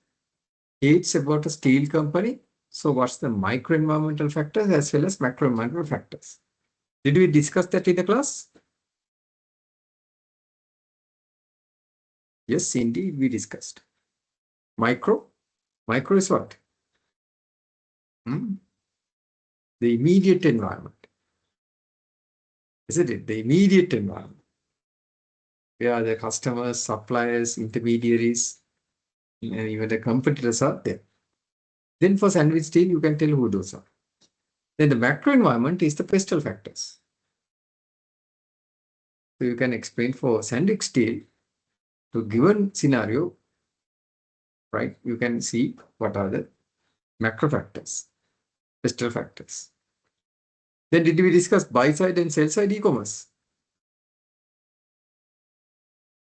It's about a steel company. So what's the micro environmental factors as well as macro environmental factors? Did we discuss that in the class? Yes, indeed, we discussed. Micro is what? The immediate environment. Isn't it? The immediate environment. Where the customers, suppliers, intermediaries, and even the competitors are there. Then for sandwich steel, you can tell who those are. Then the macro environment is the pestle factors. So you can explain for sandwich steel to given scenario, right? You can see what are the macro factors, pestle factors. Then did we discuss buy side and sell side e-commerce?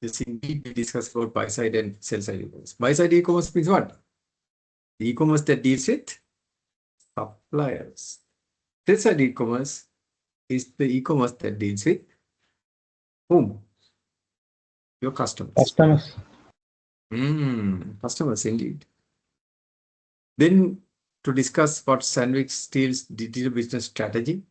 Yes, indeed, we discussed about buy side and sell side e-commerce. Buy side e-commerce means what? The e-commerce that deals with suppliers. Sell side e-commerce is the e-commerce that deals with whom? Your customers. Customers. Customers, indeed. Then to discuss what Sandvik Steel's digital business strategy.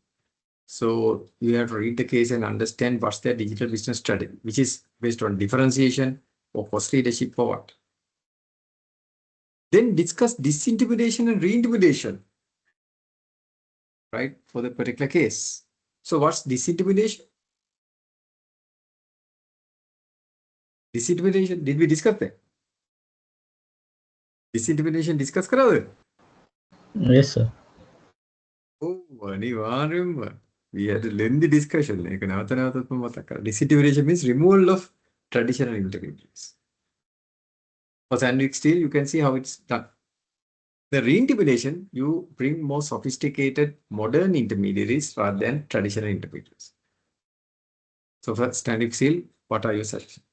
So you have to read the case and understand what's their digital business strategy, which is based on differentiation or cost leadership for what. Then discuss disintermediation and reintermediation, right, for the particular case. So what's disintermediation? Disintermediation, did we discuss that? Disintermediation discuss kara? Yes, sir. Oh, remember. We had a lengthy discussion. Disintegration means removal of traditional intermediaries. For Sandvik steel, you can see how it's done. The reintermediation, you bring more sophisticated modern intermediaries rather than traditional intermediaries. So for Sandvik steel, what are your suggestions?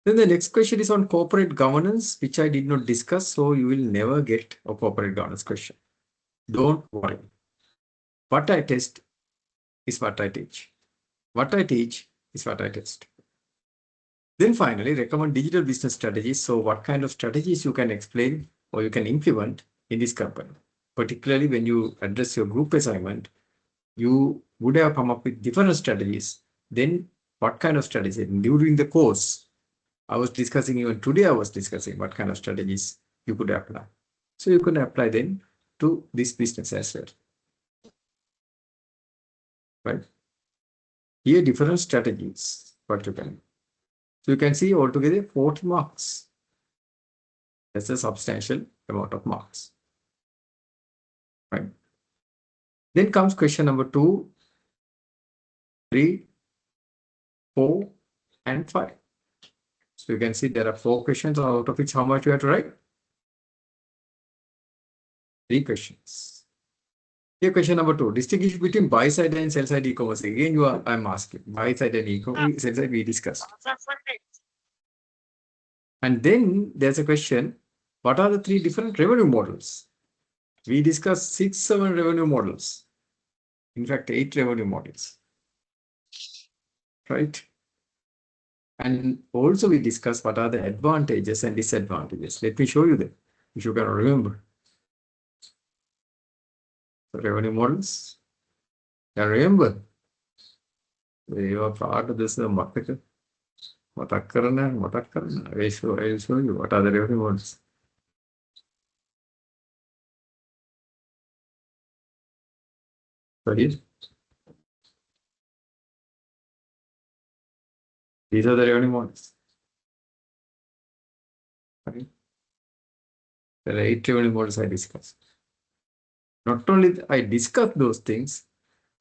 Then the next question is on corporate governance, which I did not discuss. So you will never get a corporate governance question. Don't worry. What I test is what I teach. What I teach is what I test. Then finally, recommend digital business strategies. So what kind of strategies you can explain or you can implement in this company? Particularly when you address your group assignment, you would have come up with different strategies. Then what kind of strategies? During the course, I was discussing, even today I was discussing what kind of strategies you could apply. So you can apply them to this business as well. Right? Here different strategies, what you can. So you can see altogether 40 marks. That's a substantial amount of marks. Right. Then comes question number 2, 3, 4, and 5. So you can see there are 4 questions, out of which how much you have to write? 3 questions. Here question number 2, distinguish between buy side and sell side e-commerce. Again, I'm asking buy side and e-commerce, sell side we discussed. And then there's a question, what are the 3 different revenue models? We discussed 6, 7 revenue models. In fact, 8 revenue models. Right? And also we discussed what are the advantages and disadvantages. Let me show you them, if you can remember. The revenue models. Can remember? You are part of this I'll show you what are the revenue models. So here, these are the revenue models. Right? There are 8 revenue models I discussed. Not only I discussed those things,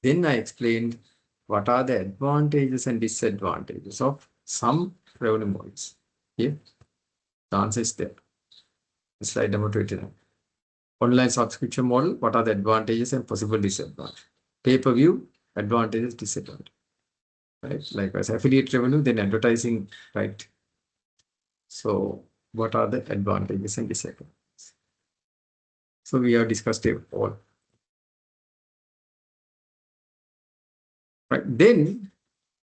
then I explained what are the advantages and disadvantages of some revenue models. Here, the answer is there. Slide number 29. Online subscription model, what are the advantages and possible disadvantages? Pay-per-view, advantages, disadvantages. Right? Likewise, affiliate revenue, then advertising, right? So, what are the advantages and disadvantages? So, we have discussed it all. Right? Then,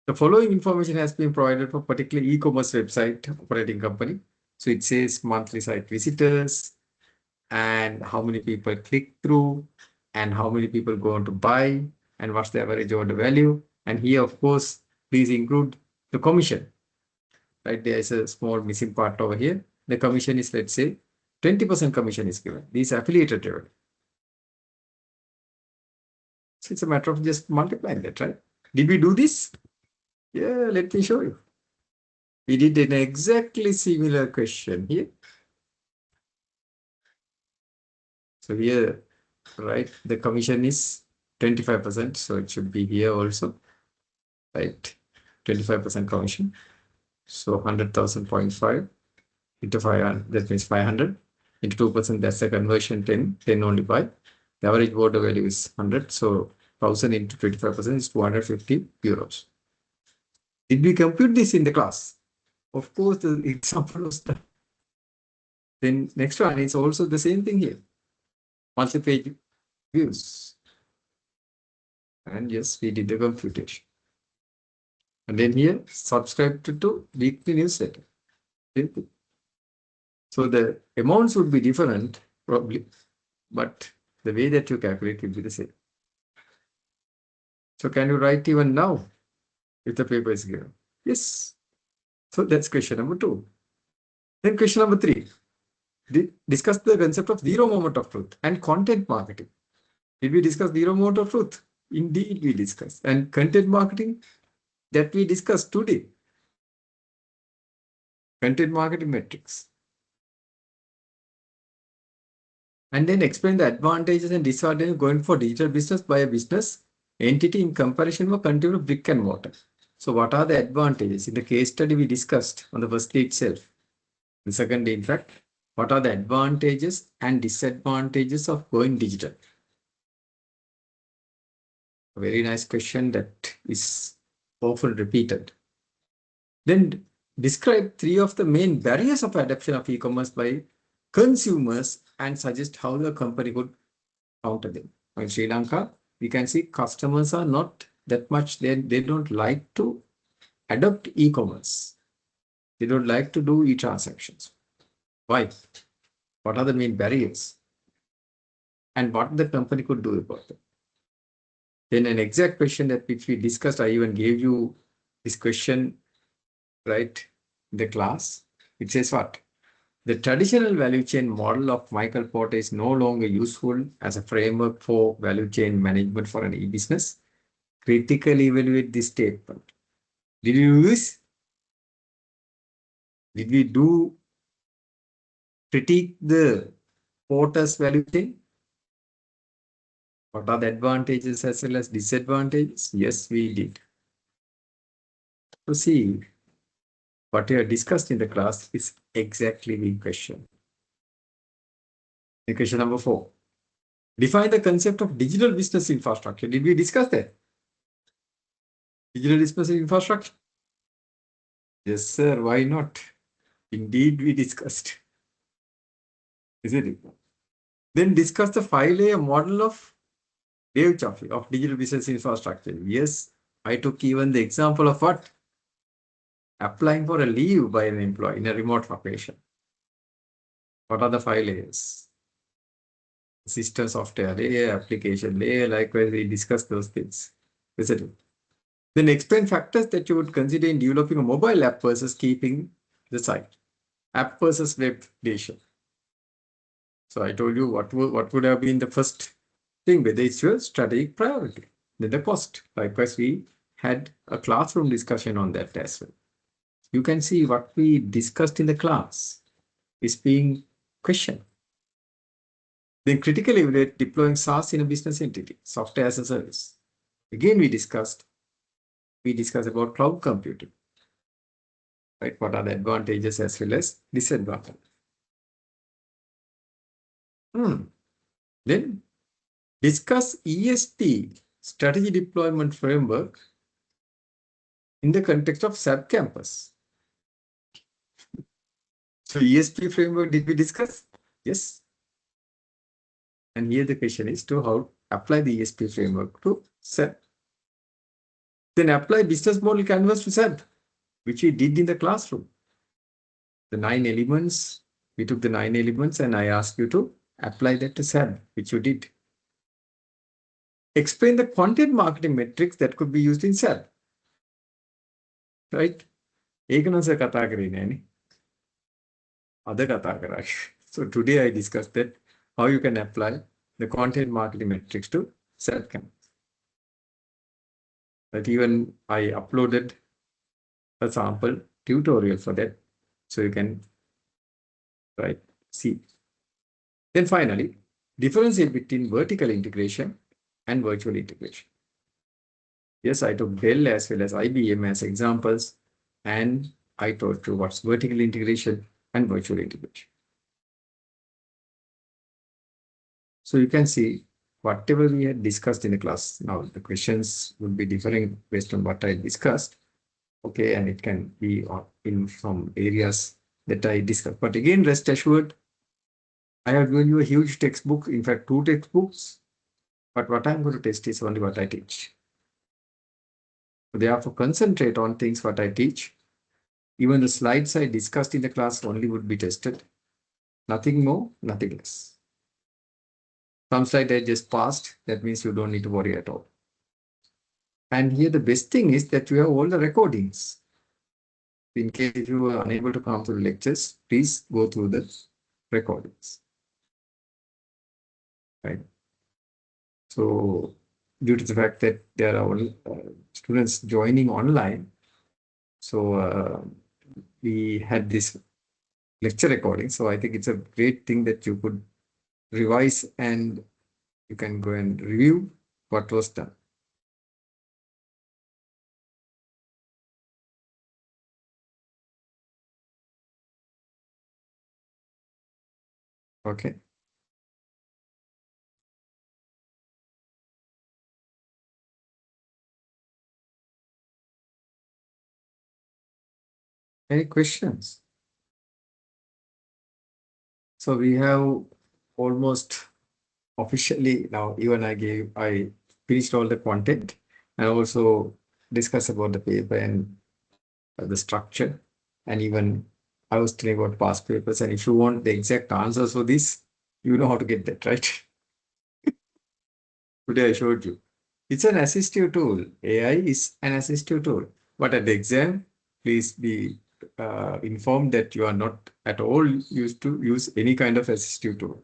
the following information has been provided for particular e-commerce website operating company. So, it says monthly site visitors and how many people click through and how many people go on to buy and what's the average order value. And here, of course, please include the commission. Right, there is a small missing part over here. The commission is, let's say, 20% commission is given. These affiliated revenue. So it's a matter of just multiplying that, right? Did we do this? Yeah, let me show you. We did an exactly similar question here. So here, right, the commission is 25%. So it should be here also, right? 25% commission. So 100,000.5 into 500, that means 500 into 2%, that's the conversion 10 only by. The average order value is 100. So 1000 into 25% is 250 euros. Did we compute this in the class? Of course, the example was done. Then next one is also the same thing here. Multi-page views. And yes, we did the computation. And then here, subscribe to weekly newsletter. So the amounts would be different, probably, but the way that you calculate will be the same. So can you write even now if the paper is given? Yes. So that's question number 2. Then question number 3. Discuss the concept of zero moment of truth and content marketing. Did we discuss zero moment of truth? Indeed, we discussed. And content marketing, that we discussed today. Content marketing metrics. And then explain the advantages and disadvantages going for digital business by a business entity in comparison with continuous brick and mortar. So what are the advantages? In the case study we discussed on the first day itself. The second day, in fact, what are the advantages and disadvantages of going digital? A very nice question that is often repeated. Then describe 3 of the main barriers of adoption of e-commerce by consumers and suggest how the company could counter them. In Sri Lanka, we can see customers are not that much, they don't like to adopt e-commerce. They don't like to do e-transactions. Why? What are the main barriers? And what the company could do about them? Then an exact question that which we discussed, I even gave you this question, right, in the class. It says what? The traditional value chain model of Michael Porter is no longer useful as a framework for value chain management for an e-business. Critically evaluate this statement. Did you do this? Did we do critique the Porter's value chain? What are the advantages as well as disadvantages? Yes, we did. So see, what we have discussed in the class is exactly the question. Question number 4. Define the concept of digital business infrastructure. Did we discuss that? Digital business infrastructure? Yes, sir. Why not? Indeed, we discussed. Isn't it? Then discuss the 5-layer model of Dave Chaffee of digital business infrastructure. Yes, I took even the example of what? applying for a leave by an employee in a remote location. What are the 5 layers? System software layer, application layer, likewise we discussed those things, isn't it? Then explain factors that you would consider in developing a mobile app versus keeping the site. App versus web creation. So I told you what would have been the first thing, whether it's your strategic priority, then the cost. Likewise, we had a classroom discussion on that as well. You can see what we discussed in the class is being questioned. Then critically evaluate deploying SaaS in a business entity, software as a service. Again, we discussed about cloud computing. Right? What are the advantages as well as disadvantages? Then discuss EST, strategy deployment framework, in the context of SAP campus. So ESP framework, did we discuss? Yes. And here the question is to how apply the ESP framework to SAP. Then apply business model canvas to SAP, which we did in the classroom. The 9 elements, we took the 9 elements and I asked you to apply that to SAP, which you did. Explain the content marketing metrics that could be used in SAP. Right? So today I discussed that how you can apply the content marketing metrics to SAP campus. That even I uploaded a sample tutorial for that, so you can see. Then finally, differentiate between vertical integration and virtual integration. Yes, I took Dell as well as IBM as examples, and I told you what's vertical integration and virtual integration. So you can see whatever we had discussed in the class. Now the questions will be differing based on what I discussed. Okay, and it can be in from areas that I discussed. But again, rest assured, I have given you a huge textbook, in fact, 2 textbooks. But what I'm going to test is only what I teach. So therefore, concentrate on things what I teach. Even the slides I discussed in the class only would be tested. Nothing more, nothing less. Some slide I just passed. That means you don't need to worry at all. And here the best thing is that you have all the recordings. In case you are unable to come to the lectures, please go through the recordings. Right. So due to the fact that there are students joining online, so we had this lecture recording. So I think it's a great thing that you could revise and you can go and review what was done. Okay. Any questions? So we have almost officially now, even I finished all the content and also discussed about the paper and the structure, and even I was telling about past papers. And if you want the exact answers for this, you know how to get that, right? Today I showed you. It's an assistive tool. AI is an assistive tool. But at the exam, please be informed that you are not at all used to use any kind of assistive tool.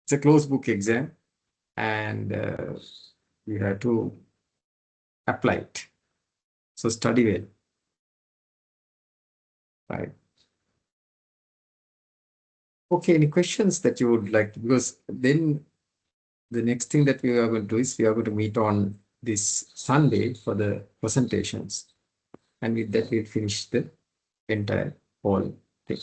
It's a closed book exam, and you have to apply it. So study well. Right. Okay, any questions that you would like to, because then the next thing that we are going to do is we are going to meet on this Sunday for the presentations. And with that, we'll finish the entire whole thing.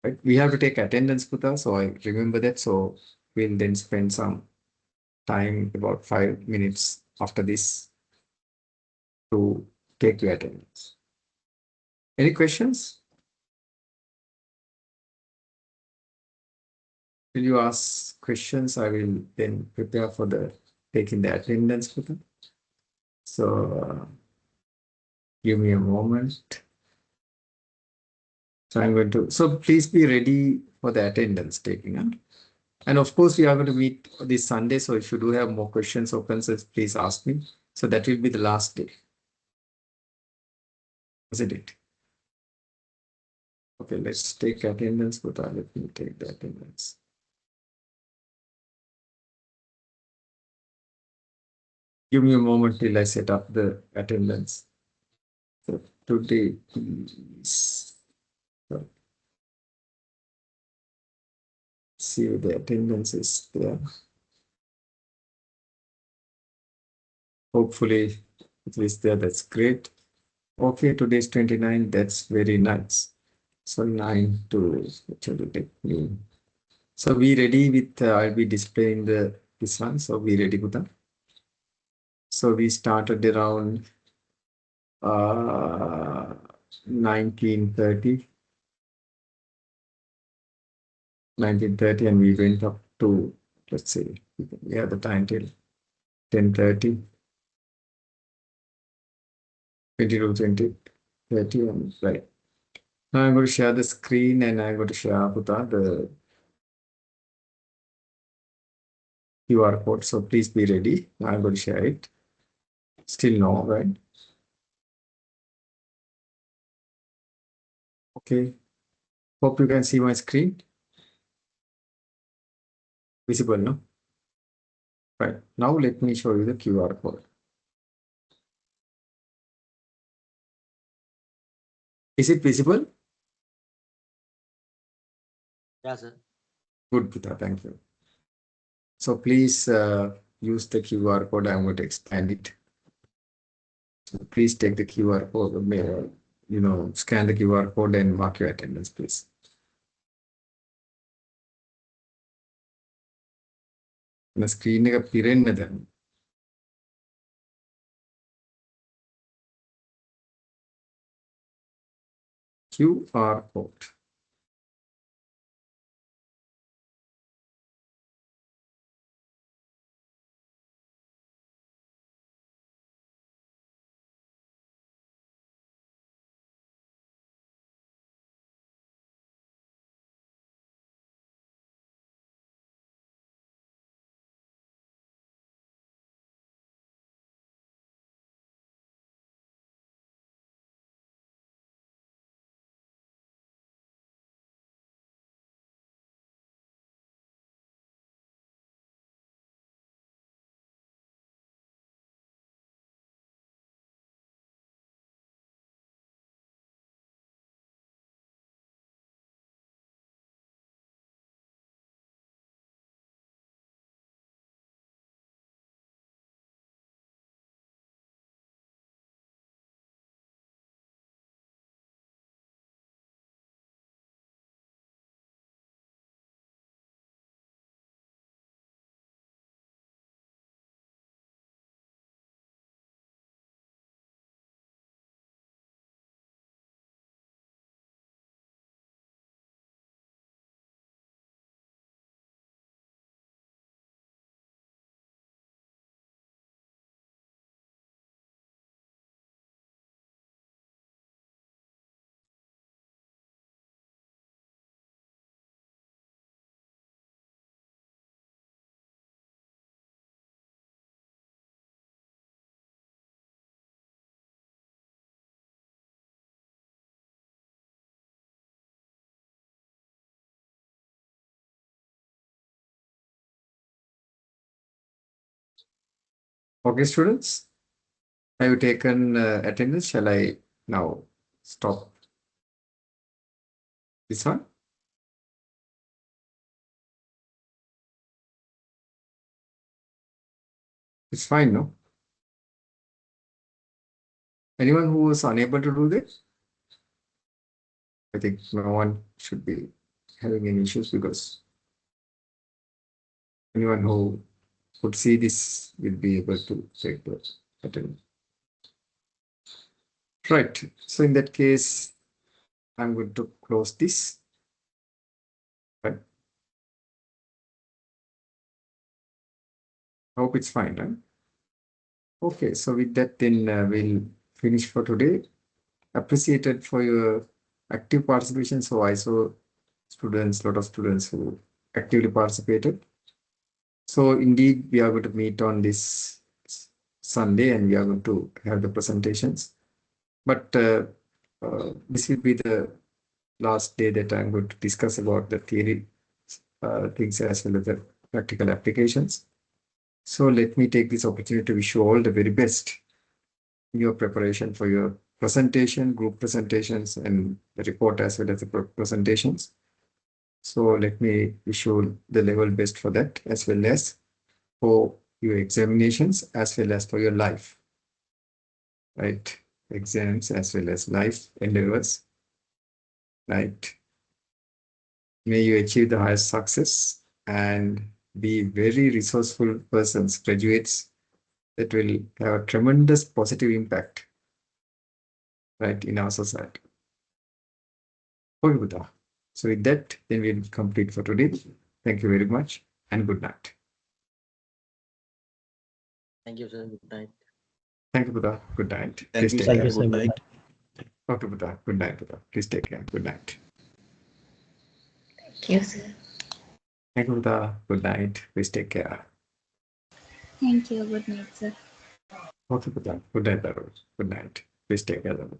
Right? We have to take attendance, Putha, so I remember that. So we'll then spend some time, about 5 minutes after this, to take your attendance. Any questions? Will you ask questions? I will then prepare for the taking the attendance, Putha. So Give me a moment. So I'm going to, so please be ready for the attendance taking. Huh? And of course, we are going to meet this Sunday. So if you do have more questions or concerns, please ask me. So that will be the last day. Isn't it? Okay, let's take attendance. But let me take the attendance. Give me a moment till I set up the attendance. So today is, see if the attendance is there. Hopefully it is there. That's great. Okay, today's 29. That's very nice. So 9 to actually take me. So we ready with I'll be displaying this one. So we ready with that. So we started around 1930 and we went up to, let's say, we have the time till 10:30, 22, 20, 30, and right. Now I'm going to share the screen and I'm going to share the QR code. So please be ready. I'm going to share it. Still no, right? Okay. Hope you can see my screen. Visible, no? Right. Now let me show you the QR code. Is it visible? Yeah, sir. Good, Pita. Thank you. So please use the QR code. I'm going to expand it. So please take the QR code, scan the QR code and mark your attendance, please. The screen එක පිරෙන්න දැන්. QR code. Okay, students, have you taken attendance? Shall I now stop this one? It's fine, no? Anyone who was unable to do this? I think no one should be having any issues because anyone who could see this will be able to take the attendance. Right. So in that case, I'm going to close this. Right. I hope it's fine, right? Okay, so with that, then we'll finish for today. appreciated for your active participation. So I saw students, lot of students who actively participated. So indeed, we are going to meet on this Sunday and we are going to have the presentations. But this will be the last day that I'm going to discuss about the theory things as well as the practical applications. So let me take this opportunity to wish you all the very best in your preparation for your presentation, group presentations, and the report as well as the presentations. So let me wish you the level best for that, as well as for your examinations, as well as for your life, right? Exams as well as life endeavors, right? May you achieve the highest success and be very resourceful persons, graduates that will have a tremendous positive impact, right, in our society. Okay, Buddha. So with that, then we'll complete for today. Thank you very much and good night. Thank you, sir. Good night. Thank you, Buddha. Good night. Thank you, Please sir. take care. Good night. Okay, Buddha. Good night, Buddha. Please take care. Good night. Thank you, sir. Thank you, Buddha. Good night. Please take care. Thank you. Good night, sir. Okay, Buddha. Good night, Darul. Good night. Please take care, Darul.